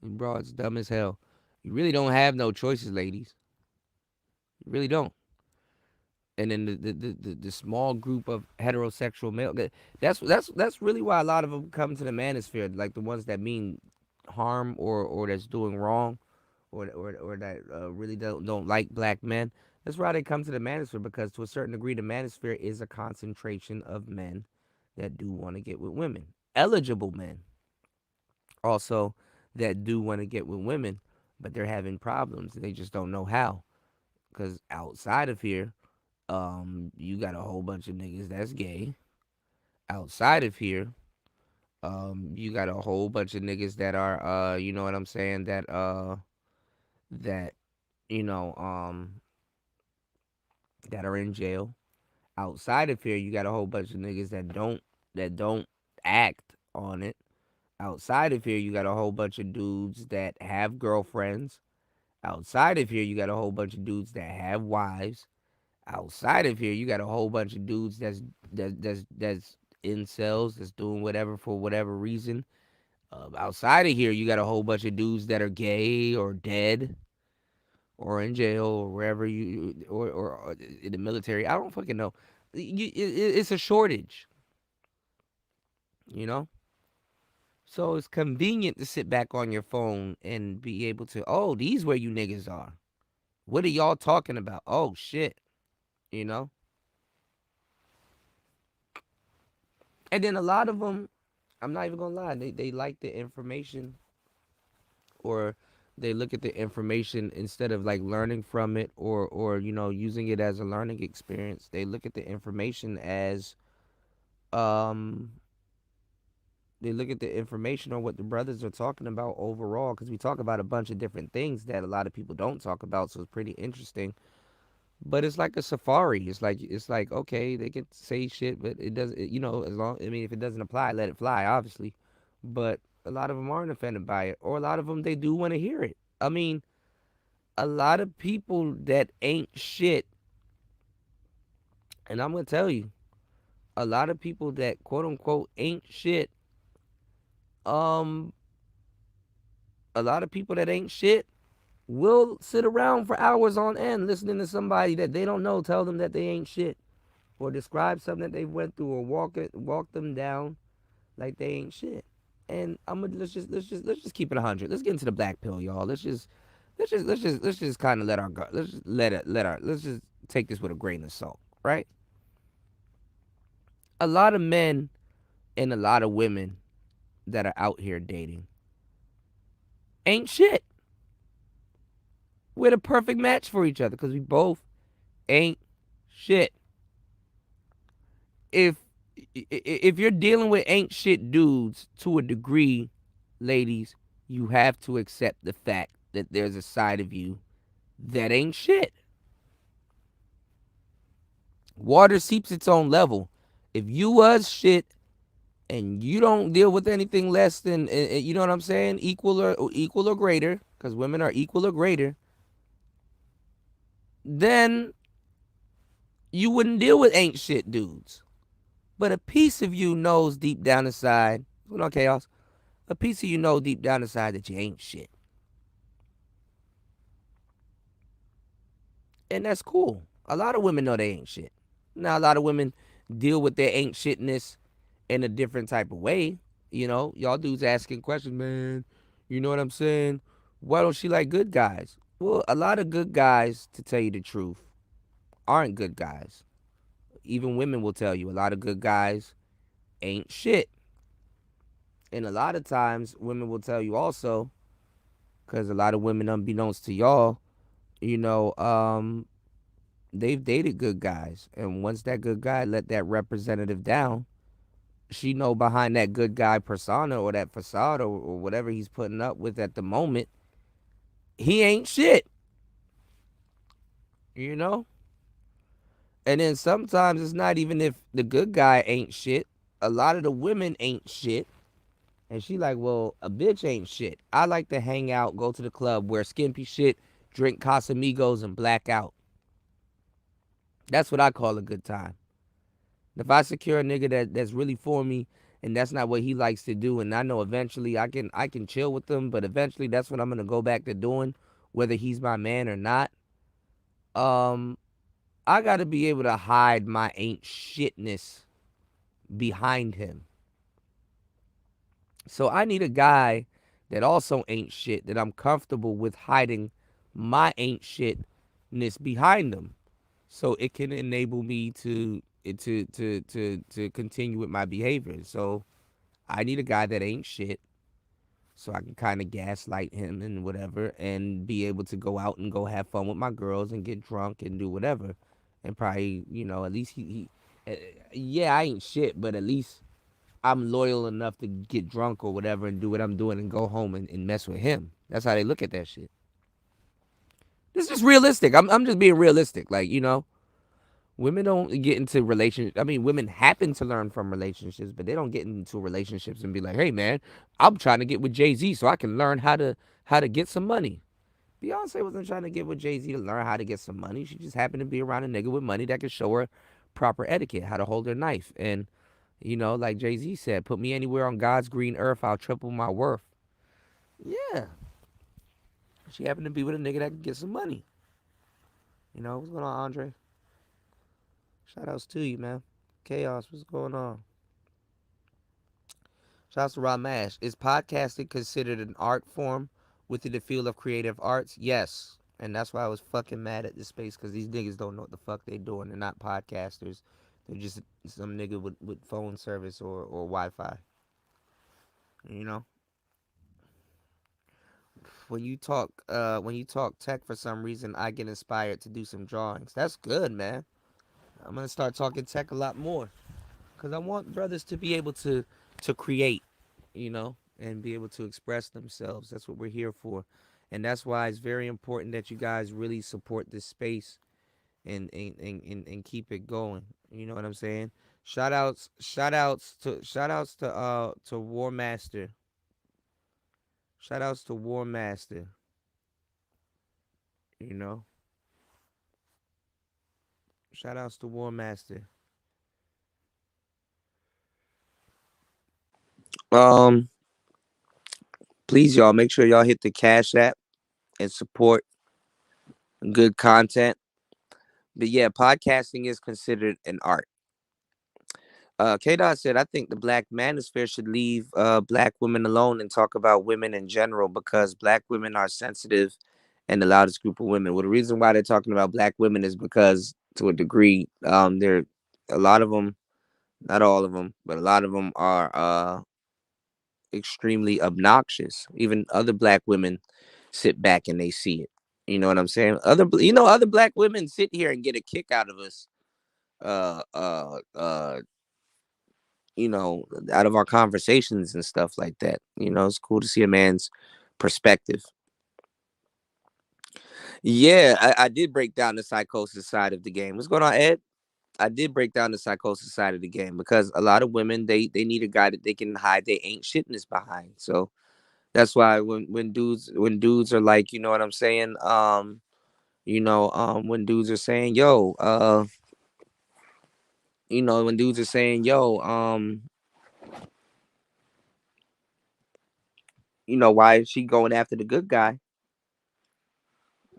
And bro, it's dumb as hell. You really don't have no choices, ladies. You really don't. And then the small group of heterosexual male, that's really why a lot of them come to the manosphere, like the ones that mean harm or that's doing wrong, or that really don't like black men. That's why they come to the manosphere, because to a certain degree the manosphere is a concentration of men that do want to get with women, eligible men also that do want to get with women, but they're having problems. They just don't know how, because outside of here, you got a whole bunch of niggas that's gay. Outside of here, you got a whole bunch of niggas that are, you know what I'm saying, that you know, that are in jail. Outside of here, you got a whole bunch of niggas that don't act on it. Outside of here, you got a whole bunch of dudes that have girlfriends. Outside of here, you got a whole bunch of dudes that have wives. Outside of here, you got a whole bunch of dudes that's incels, that's doing whatever for whatever reason. Outside of here, you got a whole bunch of dudes that are gay or dead or in jail or wherever or in the military. I don't fucking know. It's a shortage, you know. So it's convenient to sit back on your phone and be able to, oh, these where you niggas are. What are y'all talking about? Oh shit, you know. And then a lot of them, I'm not even gonna lie, they like the information, or they look at the information instead of like learning from it, or you know, using it as a learning experience. They look at the information as um they look at the information on what the brothers are talking about overall, because we talk about a bunch of different things that a lot of people don't talk about, so it's pretty interesting. But it's like a safari. It's like okay, they can say shit, but it doesn't, you know, as long, I mean, if it doesn't apply, let it fly, obviously. But a lot of them aren't offended by it, or a lot of them, they do want to hear it. I mean, a lot of people that ain't shit, and I'm gonna tell you, a lot of people that quote unquote ain't shit, um, a lot of people that ain't shit will sit around for hours on end listening to somebody that they don't know tell them that they ain't shit, or describe something that they went through, or walk them down like they ain't shit. And I'm gonna let's just keep it 100. Let's get into the black pill, y'all. Let's just kind of let our let's just let our let's just take this with a grain of salt, right? A lot of men and a lot of women that are out here dating ain't shit. We're the perfect match for each other because we both ain't shit. If if you're dealing with ain't shit dudes to a degree, ladies, you have to accept the fact that there's a side of you that ain't shit. Water seeps its own level. If you was shit and you don't deal with anything less than, you know what I'm saying, equal or greater, because women are equal or greater, then you wouldn't deal with ain't shit dudes. But a piece of you knows deep down inside, hold on, Chaos, a piece of you know deep down inside that you ain't shit. And that's cool. A lot of women know they ain't shit. Now, a lot of women deal with their ain't shitness in a different type of way. You know, y'all dudes asking questions, man. You know what I'm saying? Why don't she like good guys? Well, a lot of good guys, to tell you the truth, aren't good guys. Even women will tell you a lot of good guys ain't shit. And a lot of times, women will tell you also, because a lot of women, unbeknownst to y'all, you know, they've dated good guys, and once that good guy let that representative down, she know behind that good guy persona or that facade or whatever he's putting up with at the moment, he ain't shit. You know. And then sometimes it's not even if the good guy ain't shit. A lot of the women ain't shit. And she like, well, a bitch ain't shit. I like to hang out, go to the club, wear skimpy shit, drink Casamigos, and black out. That's what I call a good time. If I secure a nigga that's really for me and that's not what he likes to do, and I know eventually I can chill with them, but eventually that's what I'm gonna go back to doing, whether he's my man or not. Um, I gotta be able to hide my ain't shitness behind him. So I need a guy that also ain't shit, that I'm comfortable with hiding my ain't shitness behind them. So it can enable me to continue with my behavior. So I need a guy that ain't shit, so I can kind of gaslight him and whatever, and be able to go out and go have fun with my girls and get drunk and do whatever, and probably at least yeah, I ain't shit, but at least I'm loyal enough to get drunk or whatever and do what I'm doing and go home and mess with him. That's how they look at that shit. This is just realistic. I'm just being realistic. Like, women don't get into relationships. I mean, women happen to learn from relationships, but they don't get into relationships and be like, "Hey, man, I'm trying to get with Jay-Z so I can learn how to get some money." Beyonce wasn't trying to get with Jay-Z to learn how to get some money. She just happened to be around a nigga with money that could show her proper etiquette, how to hold her knife. And, like Jay-Z said, put me anywhere on God's green earth, I'll triple my worth. Yeah. She happened to be with a nigga that could get some money. What's going on, Andre? Shout outs to you, man. Chaos, what's going on? Shout outs to Rob Mash. Is podcasting considered an art form within the field of creative arts? Yes. And that's why I was fucking mad at this space, because these niggas don't know what the fuck they doing. They're not podcasters. They're just some nigga with phone service or Wi-Fi. You know? When you talk tech, for some reason I get inspired to do some drawings. That's good, man. I'm gonna start talking tech a lot more, because I want brothers to be able to create, and be able to express themselves. That's what we're here for, and that's why it's very important that you guys really support this space and keep it going. You know what I'm saying? Shout outs to War Master. Shout outs to War Master. You know, shout outs to War Master. Um, please, y'all, make sure y'all hit the Cash App and support good content. But yeah, podcasting is considered an art. K Dot said, I think the Black Manosphere should leave black women alone and talk about women in general, because black women are sensitive and the loudest group of women. Well, the reason why they're talking about black women is because, to a degree, there a lot of them, not all of them, but a lot of them are extremely obnoxious. Even other black women sit back and they see it. You know what I'm saying? Other black women sit here and get a kick out of us. Uh, uh, uh, out of our conversations and stuff like that. It's cool to see a man's perspective. Yeah, I did break down the psychosis side of the game. What's going on, Ed? I did break down the psychosis side of the game, because a lot of women, they need a guy that they can hide their ain't shitness behind. So that's why when dudes are like, you know what I'm saying, when dudes are saying, yo, when dudes are saying, yo, why is she going after the good guy?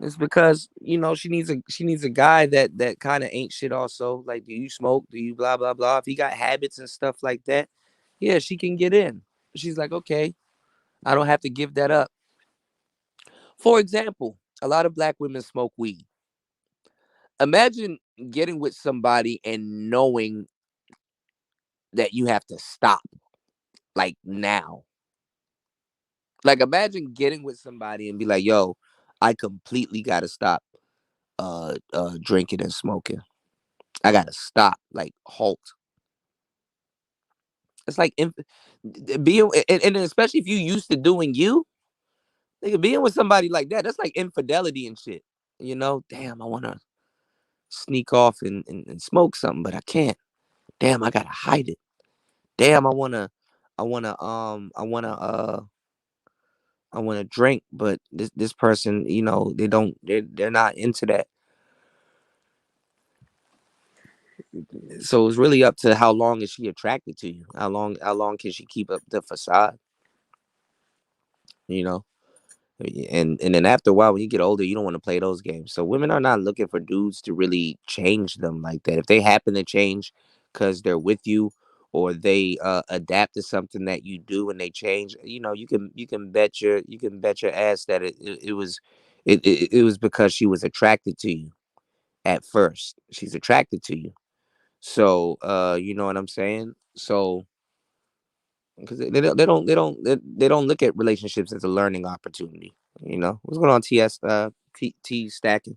It's because she needs a guy that kind of ain't shit. Also, like, do you smoke? Do you blah blah blah? If he got habits and stuff like that, yeah, she can get in. She's like, okay, I don't have to give that up. For example, a lot of black women smoke weed. Imagine getting with somebody and knowing that you have to stop, like, now. Like, imagine getting with somebody and be like, yo, I completely gotta stop drinking and smoking. I gotta stop, like, halt. It's like being, and especially if you used to doing you, nigga, being with somebody like that, that's like infidelity and shit. You know, damn, I wanna sneak off and smoke something, but I can't. Damn, I gotta hide it. Damn, I wanna, I wanna drink, but this person, they don't, they're not into that. So it's really up to how long is she attracted to you? How long can she keep up the facade? You know, and then after a while, when you get older, you don't want to play those games. So women are not looking for dudes to really change them like that. If they happen to change because they're with you, or they adapt to something that you do and they change, you can bet your ass that it was it was because she was attracted to you at first. She's attracted to you. So you know what I'm saying? So because they don't look at relationships as a learning opportunity. What's going on, T stacking?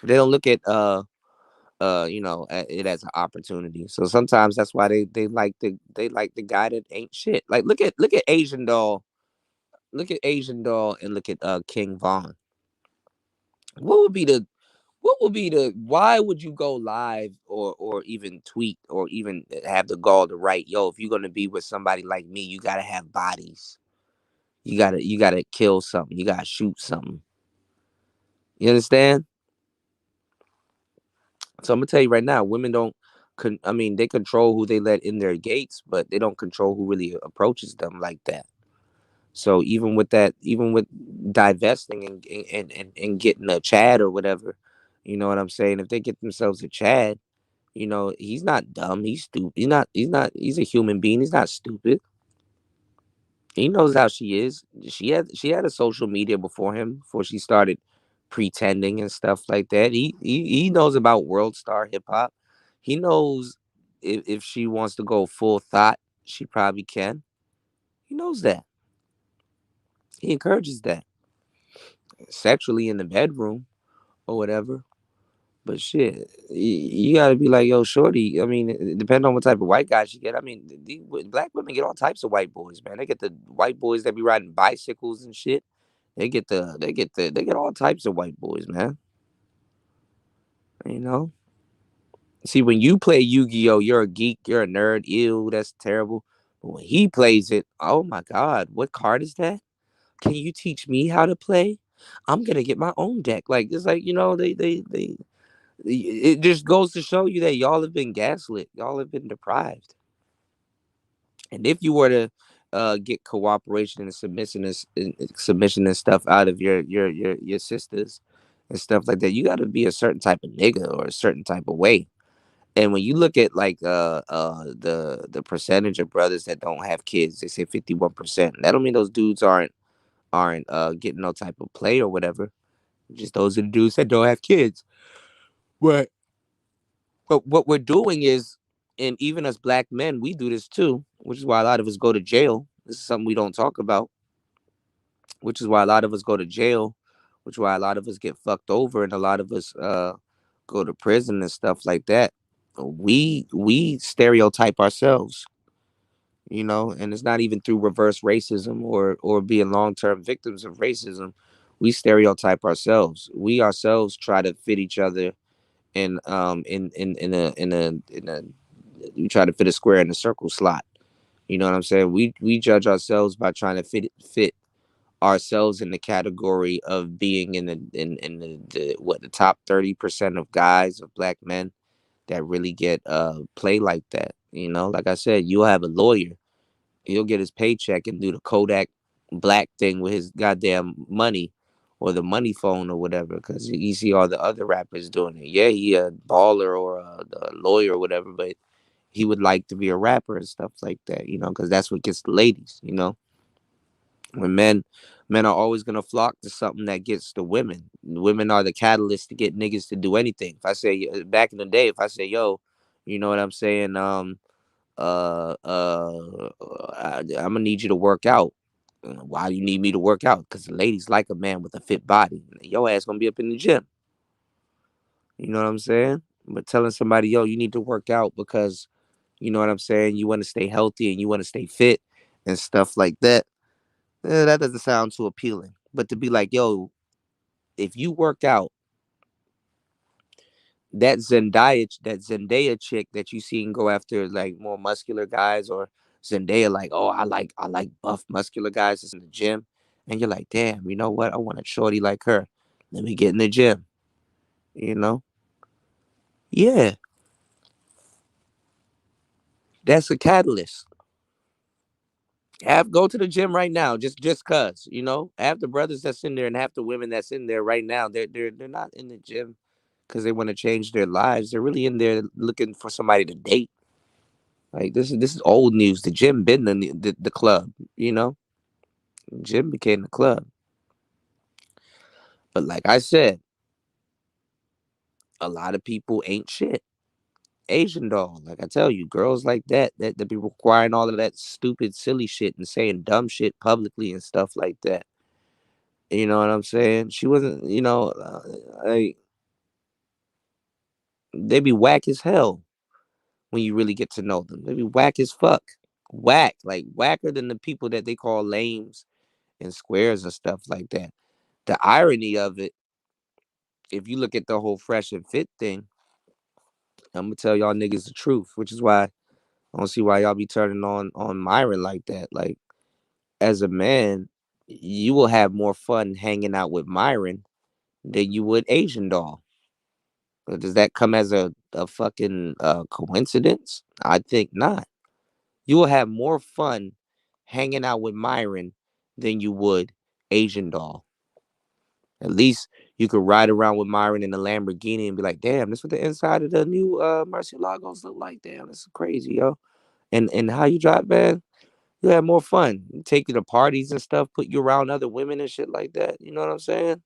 They don't look at it as an opportunity. So sometimes that's why they like the guy that ain't shit. Like, look at Asian doll, and look at King Von. What would be the why would you go live, or even tweet, or even have the gall to write, yo, if you're gonna be with somebody like me, you gotta have bodies. You gotta kill something. You gotta shoot something. You understand? So I'm gonna tell you right now, women don't. I mean, they control who they let in their gates, but they don't control who really approaches them like that. So even with that, even with divesting and getting a Chad or whatever, you know what I'm saying? If they get themselves a Chad, he's not dumb. He's stupid. He's not. He's not. He's a human being. He's not stupid. He knows how she is. She had a social media before him, before she started pretending and stuff like that. He knows about world star hip hop. He knows if she wants to go full thought, she probably can. He knows that. He encourages that sexually in the bedroom or whatever. But shit, you gotta be like, yo, shorty. I mean, it depends on what type of white guys you get. I mean, black women get all types of white boys, man. They get the white boys that be riding bicycles and shit. They get all types of white boys, man. You know. See, when you play Yu-Gi-Oh, you're a geek, you're a nerd. Ew, that's terrible. But when he plays it, oh my god, what card is that? Can you teach me how to play? I'm gonna get my own deck. Like, it's like, they it just goes to show you that y'all have been gaslit. Y'all have been deprived. And if you were to get cooperation and submission and stuff out of your sisters and stuff like that, you got to be a certain type of nigga or a certain type of way. And when you look at, like, the percentage of brothers that don't have kids, they say 51%. That don't mean those dudes aren't getting no type of play or whatever. Just those are the dudes that don't have kids. But what we're doing is, and even as black men, we do this too, which is why a lot of us go to jail. This is something we don't talk about, which is why a lot of us go to jail, which is why a lot of us get fucked over, and a lot of us go to prison and stuff like that. We stereotype ourselves, and it's not even through reverse racism or being long term victims of racism. We stereotype ourselves. We ourselves try to fit each other in a you try to fit a square in a circle slot. You know what I'm saying? We judge ourselves by trying to fit ourselves in the category of being in the top 30% of guys, of black men that really get play like that. Like I said, you'll have a lawyer. He'll get his paycheck and do the Kodak Black thing with his goddamn money, or the money phone or whatever, because you see all the other rappers doing it. Yeah, he a baller or a lawyer or whatever, but he would like to be a rapper and stuff like that, because that's what gets the ladies. When men are always gonna flock to something that gets the women. Women are the catalyst to get niggas to do anything. If I say back in the day, if I say, yo, you know what I'm saying, I'm gonna need you to work out. Why do you need me to work out? Because the ladies like a man with a fit body. Your ass gonna be up in the gym. You know what I'm saying? But telling somebody, yo, you need to work out because you know what I'm saying, you want to stay healthy and you want to stay fit and stuff like that. That doesn't sound too appealing. But to be like, yo, if you work out, that Zendaya chick that you seen go after like more muscular guys, or Zendaya like, oh, I like buff muscular guys that's in the gym, and you're like, damn, you know what? I want a shorty like her. Let me get in the gym. You know? Yeah, that's a catalyst. Have go to the gym right now, just cause half the brothers that's in there and half the women that's in there right now, they're not in the gym because they want to change their lives. They're really in there looking for somebody to date. Like this is old news. The gym been the club, you know. Gym became the club. But like I said, a lot of people ain't shit. Asian doll, like I tell you, girls like that be requiring all of that stupid, silly shit and saying dumb shit publicly and stuff like that. You know what I'm saying? She wasn't, like they be whack as hell when you really get to know them. They be whack as fuck, whack, like whacker than the people that they call lames and squares and stuff like that. The irony of it, if you look at the whole fresh and fit thing, I'm gonna tell y'all niggas the truth, which is why I don't see why y'all be turning on Myron like that. Like as a man, you will have more fun hanging out with Myron than you would Asian doll. Does that come as a fucking coincidence? I think not. You will have more fun hanging out with Myron than you would Asian doll. At least you could ride around with Myron in a Lamborghini and be like, damn, this what the inside of the new Murcielagos look like. Damn, this is crazy, yo. And how you drive, man? You have more fun. Take you to parties and stuff, put you around other women and shit like that. You know what I'm saying?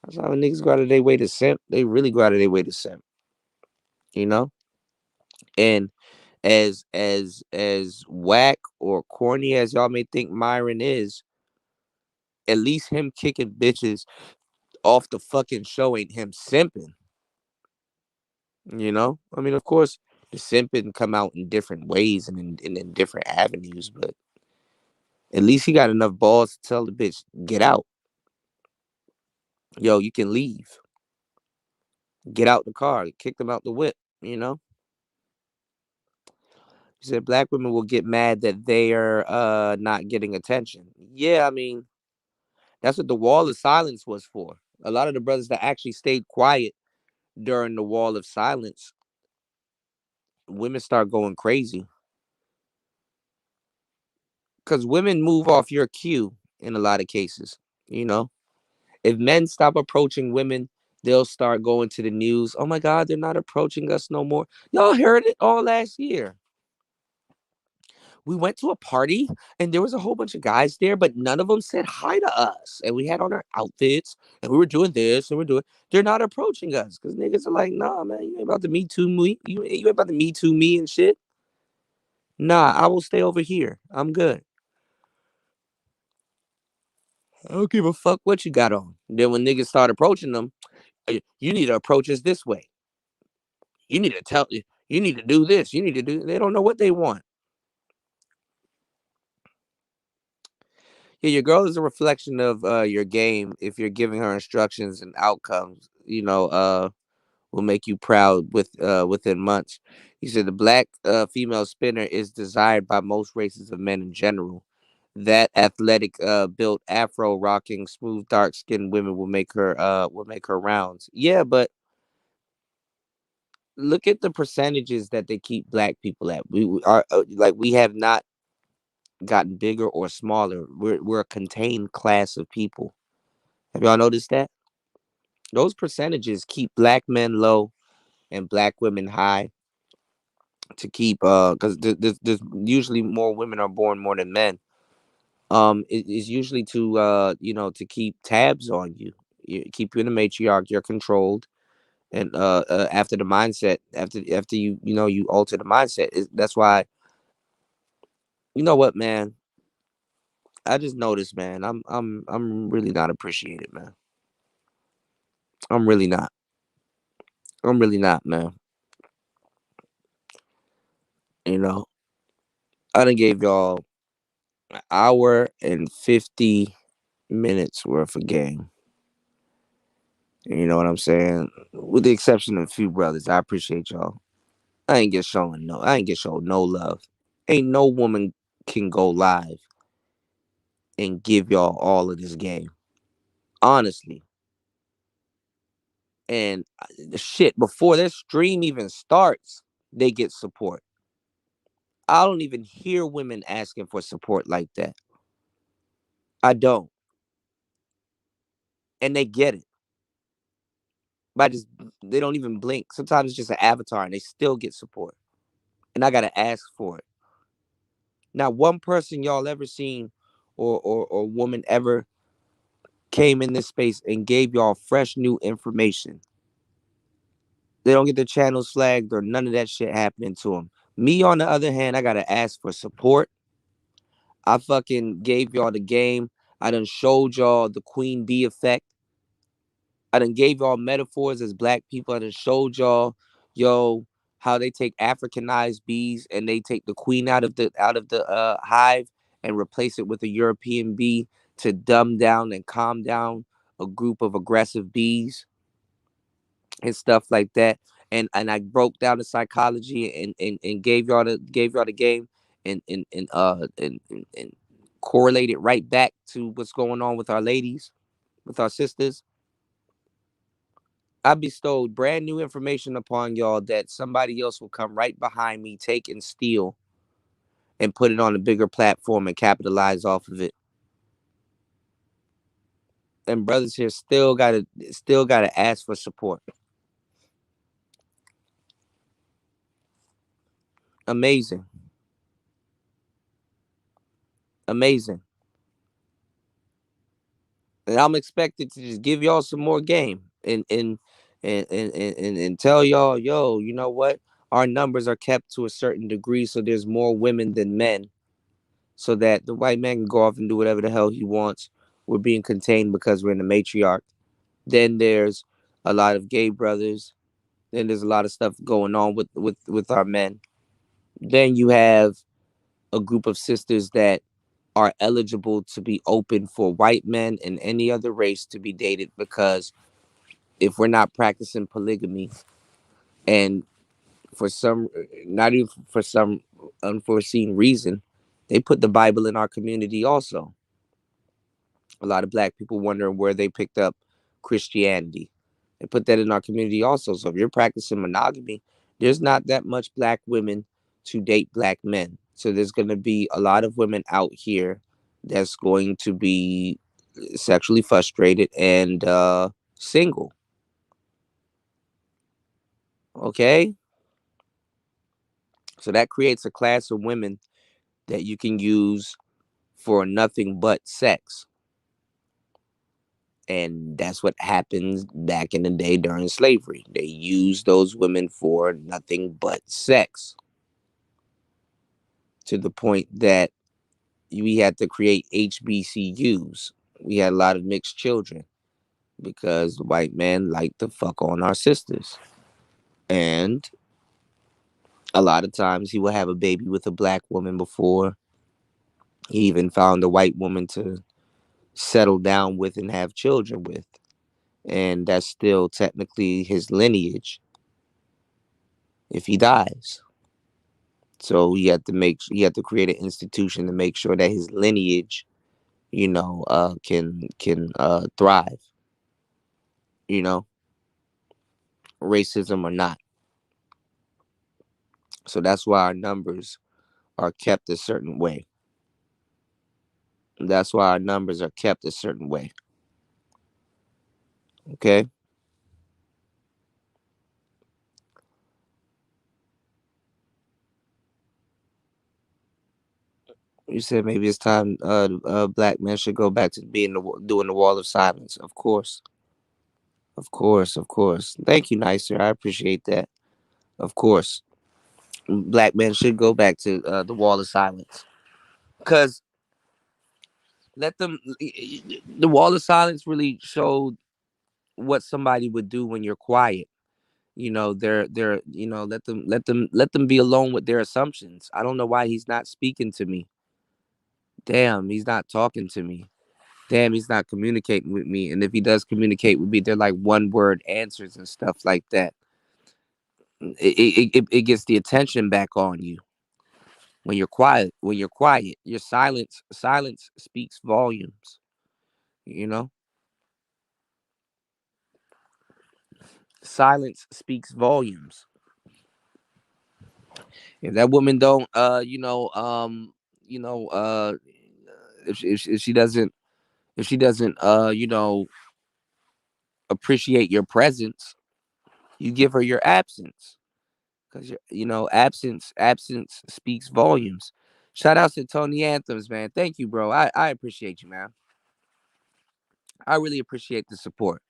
That's how niggas go out of their way to simp. They really go out of their way to simp, you know? And as whack or corny as y'all may think Myron is, at least him kicking bitches off the fucking show ain't him simping. I mean, of course, the simping come out in different ways and in different avenues, but at least he got enough balls to tell the bitch, get out. Yo, you can leave. Get out the car. Kick them out the whip, you know? He said black women will get mad that they are not getting attention. Yeah, I mean, that's what the wall of silence was for. A lot of the brothers that actually stayed quiet during the wall of silence, women start going crazy. Because women move off your cue in a lot of cases, you know? If men stop approaching women, they'll start going to the news. Oh my God, they're not approaching us no more. Y'all heard it all last year. We went to a party and there was a whole bunch of guys there, but none of them said hi to us. And we had on our outfits and we were doing this and we're doing. They're not approaching us because niggas are like, nah, man, you ain't about to me too me. You ain't about to me too me and shit. Nah, I will stay over here. I'm good. I don't give a fuck what you got on. Then when niggas start approaching them, you need to approach us this way. You need to tell you need to do this. You need to do. They don't know what they want. Yeah, your girl is a reflection of your game. If you're giving her instructions and outcomes, will make you proud within months. He said the black female spinner is desired by most races of men in general. That athletic built afro rocking smooth dark skinned women will make her rounds. Yeah, but look at the percentages that they keep black people at. We are like we have not gotten bigger or smaller. We're a contained class of people. Have y'all noticed that? Those percentages keep black men low and black women high to keep because there's usually more women are born more than men. It is usually to to keep tabs on you. Keep you in the matriarch. You're controlled, And after the mindset, after you alter the mindset, that's why, you know what, man. I just noticed, man. I'm really not appreciated, man. I'm really not. I'm really not, man. You know, I done gave y'all an hour and 50 minutes worth of game. You know what I'm saying? With the exception of a few brothers, I appreciate y'all. I ain't get shown no love. Ain't no woman can go live and give y'all all of this game. Honestly. And the shit, before their stream even starts, they get support. I don't even hear women asking for support like that. I don't. And they get it. But they don't even blink. Sometimes it's just an avatar and they still get support. And I gotta ask for it. Not one person y'all ever seen or woman ever came in this space and gave y'all fresh new information. They don't get their channels flagged or none of that shit happening to them. Me, on the other hand, I gotta ask for support. I fucking gave y'all the game. I done showed y'all the queen bee effect. I done gave y'all metaphors as black people. I done showed y'all, yo, how they take Africanized bees and they take the queen out of the hive and replace it with a European bee to dumb down and calm down a group of aggressive bees and stuff like that. And I broke down the psychology and gave y'all the game and correlated right back to what's going on with our ladies, with our sisters. I bestowed brand new information upon y'all that somebody else will come right behind me, take and steal, and put it on a bigger platform and capitalize off of it. And brothers here still gotta ask for support. Amazing, amazing. And I'm expected to just give y'all some more game and tell y'all, yo, you know what? Our numbers are kept to a certain degree, so there's more women than men, so that the white man can go off and do whatever the hell he wants. We're being contained because we're in the matriarch. Then there's a lot of gay brothers. Then there's a lot of stuff going on with our men. Then you have a group of sisters that are eligible to be open for white men and any other race to be dated, because if we're not practicing polygamy, and for some, not even for some unforeseen reason, they put the Bible in our community also. A lot of black people wondering where they picked up Christianity. They put that in our community also. So if you're practicing monogamy, there's not that much black women to date black men. So there's going to be a lot of women out here that's going to be sexually frustrated and single. Okay? So that creates a class of women that you can use for nothing but sex. And that's what happens back in the day during slavery. They used those women for nothing but sex, to the point that we had to create HBCUs. We had a lot of mixed children because the white man liked to fuck on our sisters. And a lot of times he would have a baby with a black woman before he even found a white woman to settle down with and have children with. And that's still technically his lineage if he dies. So he had to create an institution to make sure that his lineage, can thrive. You know, racism or not. So that's why our numbers are kept a certain way. That's why our numbers are kept a certain way. Okay. You said maybe it's time black men should go back to doing the wall of silence. Of course. Of course, of course. Thank you, Nicer. I appreciate that. Of course, black men should go back to the wall of silence, because let them. The wall of silence really showed what somebody would do when you're quiet. They're let them be alone with their assumptions. I don't know why he's not speaking to me. Damn, he's not talking to me. Damn, he's not communicating with me. And if he does communicate with me, they're like one word answers and stuff like that. It gets the attention back on you when you're quiet. When you're quiet, your silence speaks volumes. You know, silence speaks volumes. If that woman don't, you know, if she doesn't, appreciate your presence, you give her your absence, because absence speaks volumes. Shout out to Tony Anthems, man. Thank you, bro. I appreciate you, man. I really appreciate the support.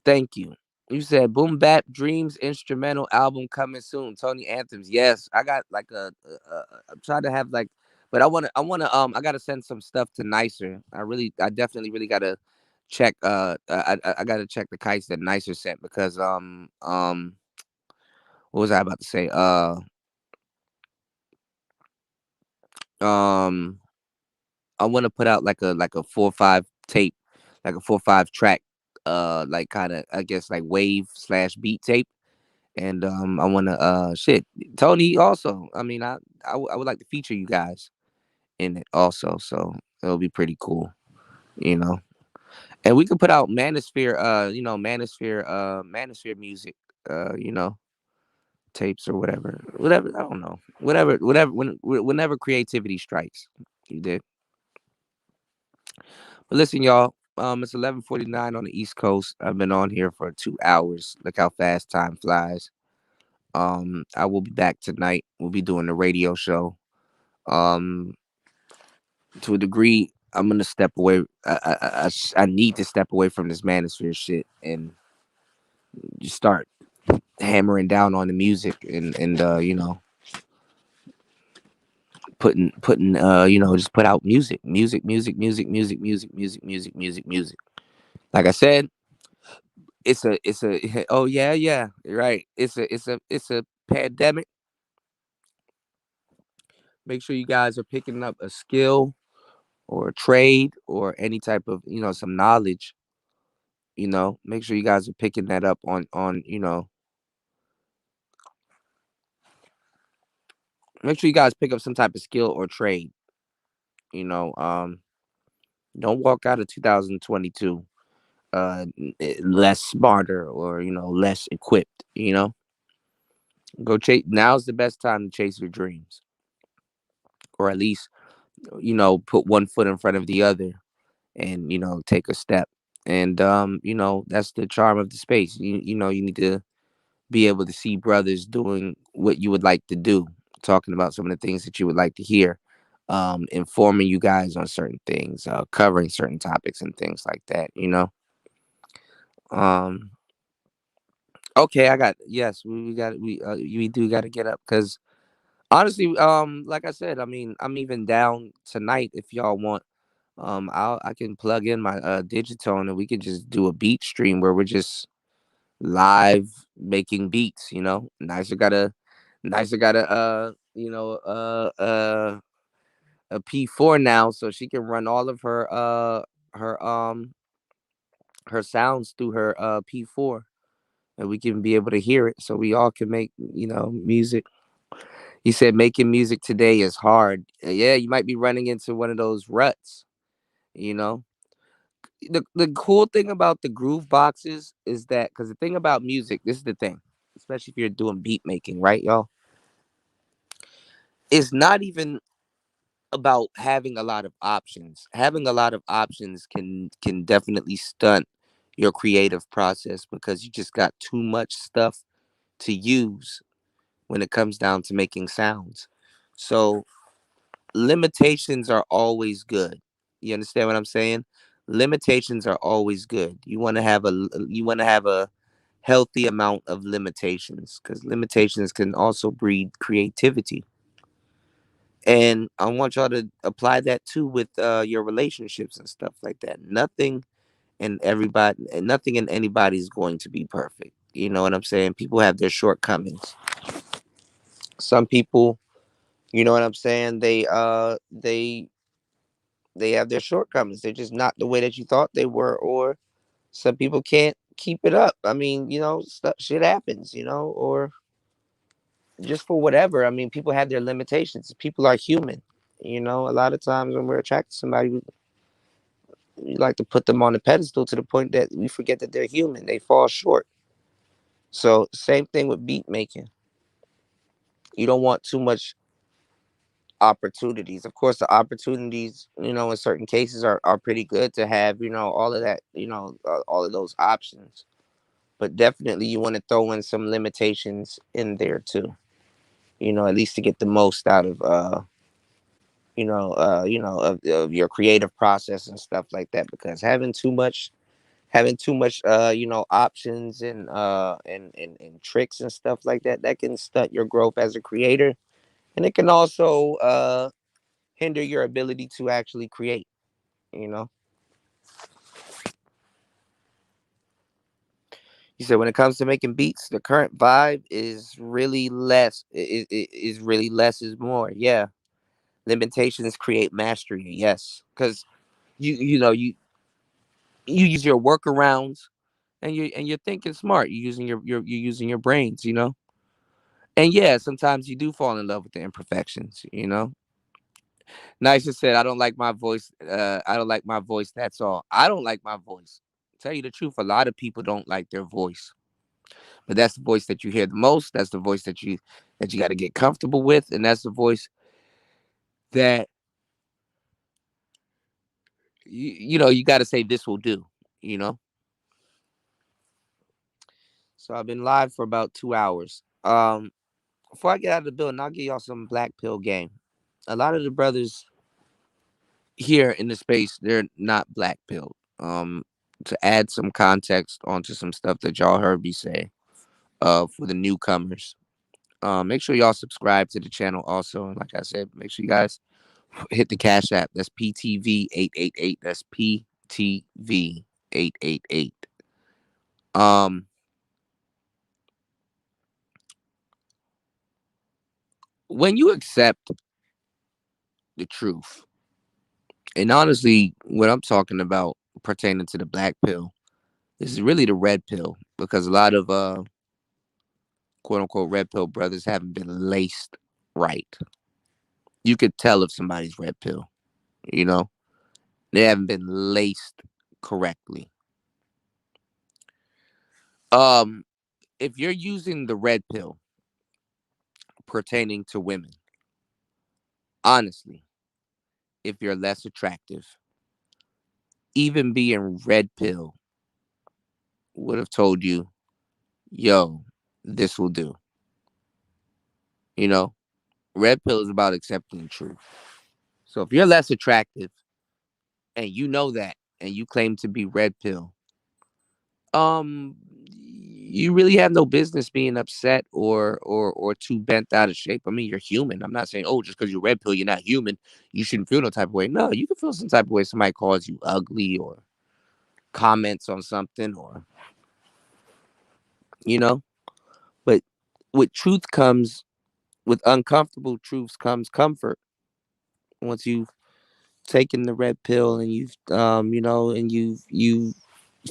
Thank you. You said Boom Bap Dreams instrumental album coming soon. Tony Anthems. Yes, I got like I'm trying to have like, but I gotta send some stuff to Nicer. I definitely really gotta check. I gotta check the kites that Nicer sent, because what was I about to say? Um, I want to put out like a 4 or 5 tape, like a 4 or 5 track, like kind of, I guess, like wave slash beat tape. And I want to shit Tony also. I mean, I would like to feature you guys in it also, so it'll be pretty cool, you know. And we could put out Manosphere, Manosphere music, you know, tapes or whatever. I don't know, whatever. Whenever creativity strikes, you did. But listen, y'all. It's 11:49 on the East Coast. I've been on here for 2 hours. Look how fast time flies. I will be back tonight. We'll be doing the radio show. Um, to a degree, I'm gonna step away. I need to step away from this manosphere shit and just start hammering down on the music, and putting just put out music. Like I said, it's a oh yeah, you're right. It's a pandemic. Make sure you guys are picking up a skill or a trade or any type of some knowledge. Make sure you guys are picking that up on make sure you guys pick up some type of skill or trade. You know, don't walk out of 2022 less smarter or less equipped. Go chase. Now's the best time to chase your dreams, or at least put one foot in front of the other and take a step. And that's the charm of the space. You need to be able to see brothers doing what you would like to do, talking about some of the things that you would like to hear, informing you guys on certain things, covering certain topics and things like that. Um, okay, yes, we do got to get up, because honestly, like I said, I mean, I'm even down tonight if y'all want. I can plug in my Digitone, and we could just do a beat stream where we're just live making beats. Nicer got a P4 now, so she can run all of her her sounds through her P4, and we can be able to hear it, so we all can make music. You said making music today is hard. Yeah, you might be running into one of those ruts. You know, the cool thing about the groove boxes is that, because the thing about music, this is the thing, especially if you're doing beat making, right, y'all? It's not even about having a lot of options. Having a lot of options can definitely stunt your creative process, because you just got too much stuff to use when it comes down to making sounds. So limitations are always good. You understand what I'm saying? Limitations are always good. You want to have a healthy amount of limitations, because limitations can also breed creativity. And I want y'all to apply that too with your relationships and stuff like that. Nothing and anybody is going to be perfect. You know what I'm saying? People have their shortcomings. Some people, you know what I'm saying, they have their shortcomings. They're just not the way that you thought they were, or some people can't keep it up. I mean, stuff, shit happens, or just for whatever. I mean, people have their limitations. People are human. A lot of times when we're attracted to somebody, we like to put them on a pedestal to the point that we forget that they're human. They fall short. So, same thing with beat making. You don't want too much opportunities. Of course, the opportunities, in certain cases are pretty good to have, all of that, all of those options. But definitely you want to throw in some limitations in there too, at least to get the most out of, of your creative process and stuff like that, because having too much options and tricks and stuff like that can stunt your growth as a creator, and it can also hinder your ability to actually create. You know, you said when it comes to making beats, the current vibe is really less. Is really less is more. Yeah, limitations create mastery. Yes, because you use your workarounds, and you're thinking smart. You're using your brains. And yeah, sometimes you do fall in love with the imperfections. Nice just said, I don't like my voice. I don't like my voice. That's all. I don't like my voice. Tell you the truth, a lot of people don't like their voice, but that's the voice that you hear the most. That's the voice that you got to get comfortable with, and that's the voice that you got to say this will do. You know. So I've been live for about 2 hours. Before I get out of the building, I'll give y'all some black pill game. A lot of the brothers here in the space, they're not black pilled. To add some context onto some stuff that y'all heard me say, for the newcomers, make sure y'all subscribe to the channel also. And like I said, make sure you guys hit the Cash App. That's PTV 888. That's PTV 888. Um, when you accept the truth, and honestly, what I'm talking about pertaining to the black pill, this is really the red pill, because a lot of quote unquote red pill brothers haven't been laced right. You could tell if somebody's red pill, you know, they haven't been laced correctly. Um, if you're using the red pill pertaining to women, honestly, if you're less attractive, even being red pill would have told you, yo, this will do. You know, red pill is about accepting the truth. So if you're less attractive and you know that and you claim to be red pill, you really have no business being upset or too bent out of shape. I mean, you're human. I'm not saying, oh, just because you're red pill, you're not human. You shouldn't feel no type of way. No, you can feel some type of way. Somebody calls you ugly or comments on something, or you know. But with truth comes, with uncomfortable truths comes comfort. Once you've taken the red pill and you've and you've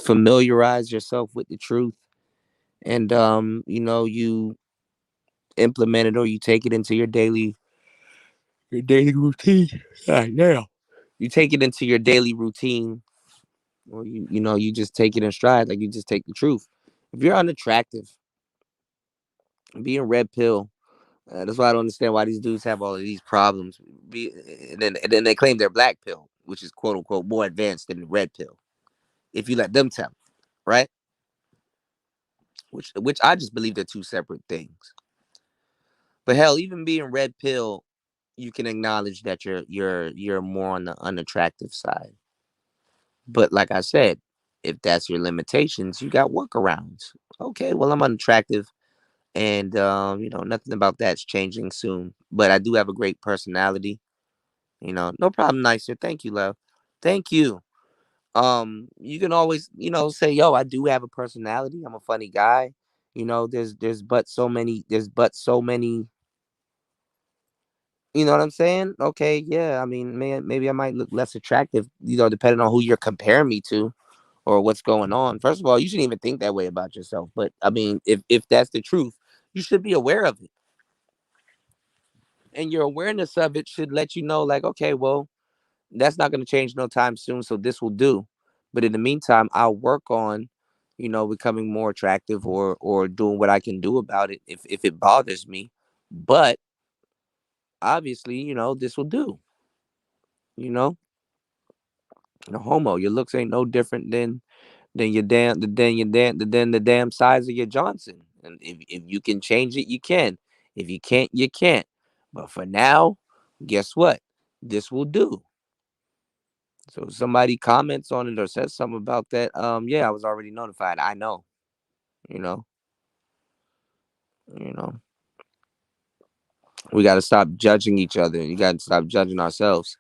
familiarized yourself with the truth, and you implement it, or you take it into your daily routine. Yeah. You take it into your daily routine, or you just take it in stride, like you just take the truth. If you're unattractive, being red pill, that's why I don't understand why these dudes have all of these problems. And then they claim they're black pill, which is quote unquote more advanced than the red pill. If you let them tell, right? Which I just believe they're two separate things. But hell, even being red pill, you can acknowledge that you're more on the unattractive side. But like I said, if that's your limitations, you got workarounds. Okay, well, I'm unattractive, and nothing about that's changing soon. But I do have a great personality. No problem, nicer. Thank you, love. Thank you. You can always, say, yo, I do have a personality. I'm a funny guy. There's but so many. You know what I'm saying? Okay, yeah. I mean, man, maybe I might look less attractive, depending on who you're comparing me to or what's going on. First of all, you shouldn't even think that way about yourself. But I mean, if that's the truth, you should be aware of it. And your awareness of it should let you know, like, okay, well, that's not going to change no time soon, so this will do. But in the meantime, I'll work on, becoming more attractive or doing what I can do about it if it bothers me. But obviously, this will do. You know, no homo. Your looks ain't no different than your than the damn size of your Johnson. And if you can change it, you can. If you can't, you can't. But for now, guess what? This will do. So if somebody comments on it or says something about that, yeah, I was already notified. I know. You know, you know. We got to stop judging each other. You got to stop judging ourselves.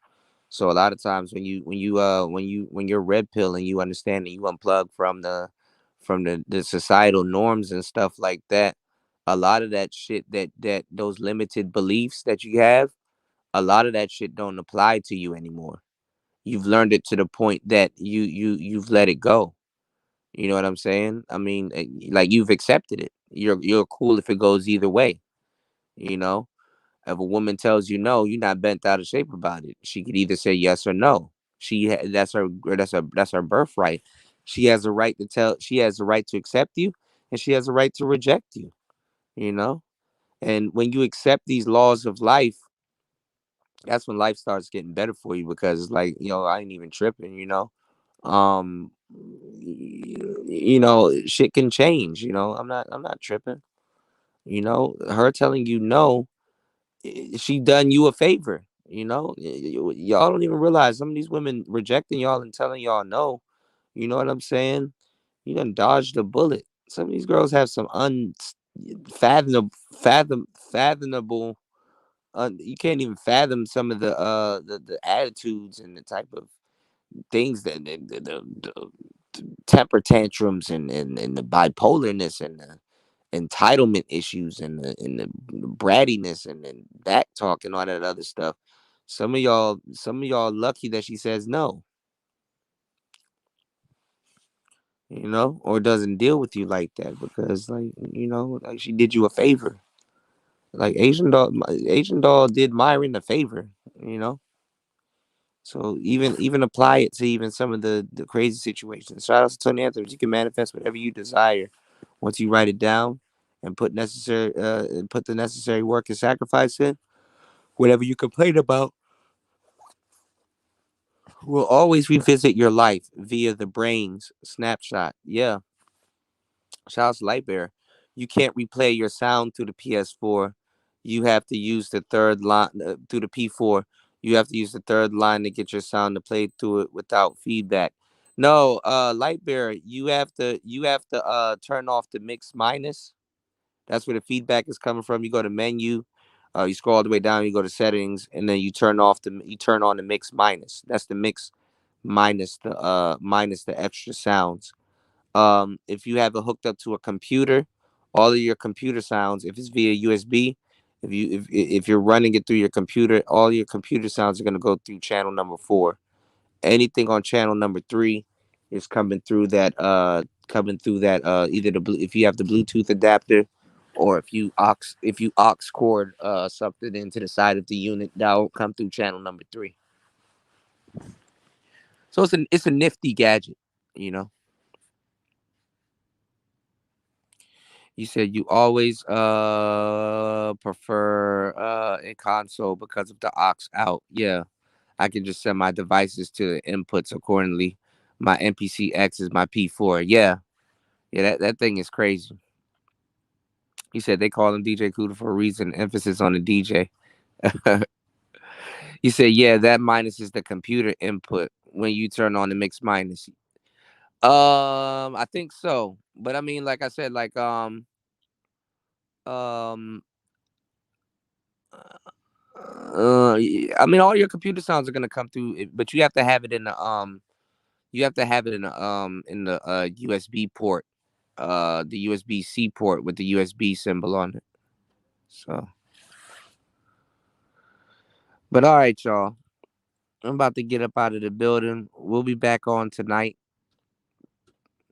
So a lot of times when you're red pill and you understand and you unplug from the societal norms and stuff like that, a lot of that shit that those limited beliefs that you have, a lot of that shit don't apply to you anymore. You've learned it to the point that you've let it go. You know what I'm saying? I mean, like you've accepted it. You're cool if it goes either way. You know, if a woman tells you no, you're not bent out of shape about it. She could either say yes or no. That's her birthright. She has a right to tell. She has a right to accept you, and she has a right to reject you. You know, and when you accept these laws of life, that's when life starts getting better for you because it's like, I ain't even tripping. Shit can change. I'm not tripping. Her telling you no, she done you a favor. Y'all don't even realize some of these women rejecting y'all and telling y'all no. You know what I'm saying? You done dodged a bullet. Some of these girls have some unfathomable, fathomable. You can't even fathom some of the attitudes and the type of things that the temper tantrums and the bipolarness and the entitlement issues and the brattiness and back talk and all that other stuff. Some of y'all lucky that she says no, or doesn't deal with you like that because like she did you a favor. Like Asian doll did Myron a favor, you know. So even apply it to even some of the crazy situations. Shout out to Tony Anthony. You can manifest whatever you desire once you write it down and put the necessary work and sacrifice in. Whatever you complain about will always revisit your life via the brain's snapshot. Yeah. Shout out to Lightbearer. You can't replay your sound through the PS4. You have to use the third line through the P4. You have to use the third line to get your sound to play through it without feedback. No, Lightbearer, you have to turn off the mix minus. That's where the feedback is coming from. You go to menu, you scroll all the way down, you go to settings, and then you turn on the mix minus. That's the mix minus the extra sounds. If you have it hooked up to a computer, all of your computer sounds, if it's via USB, if you're running it through your computer, all your computer sounds are going to go through channel number 4. Anything on channel number 3 is coming through that either if you have the Bluetooth adapter or if you aux cord something into the side of the unit, that'll come through channel number 3. So it's a nifty gadget, you know. You said you always prefer a console because of the aux out. Yeah, I can just set my devices to inputs accordingly. My MPC X is my P4. Yeah, yeah, that thing is crazy. He said they call him DJ Cuda for a reason. Emphasis on the DJ. He said, yeah, that minus is the computer input. when you turn on the mix minus. I think so. But I mean, like I said, like um I mean, all your computer sounds are gonna come through, but you have to have it in the you have to have it in the USB port, the USB-C port with the USB symbol on it. So, but all right, y'all. I'm about to get up out of the building. We'll be back on tonight.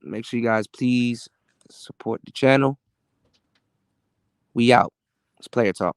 Make sure you guys please support the channel. We out. It's Player Talk.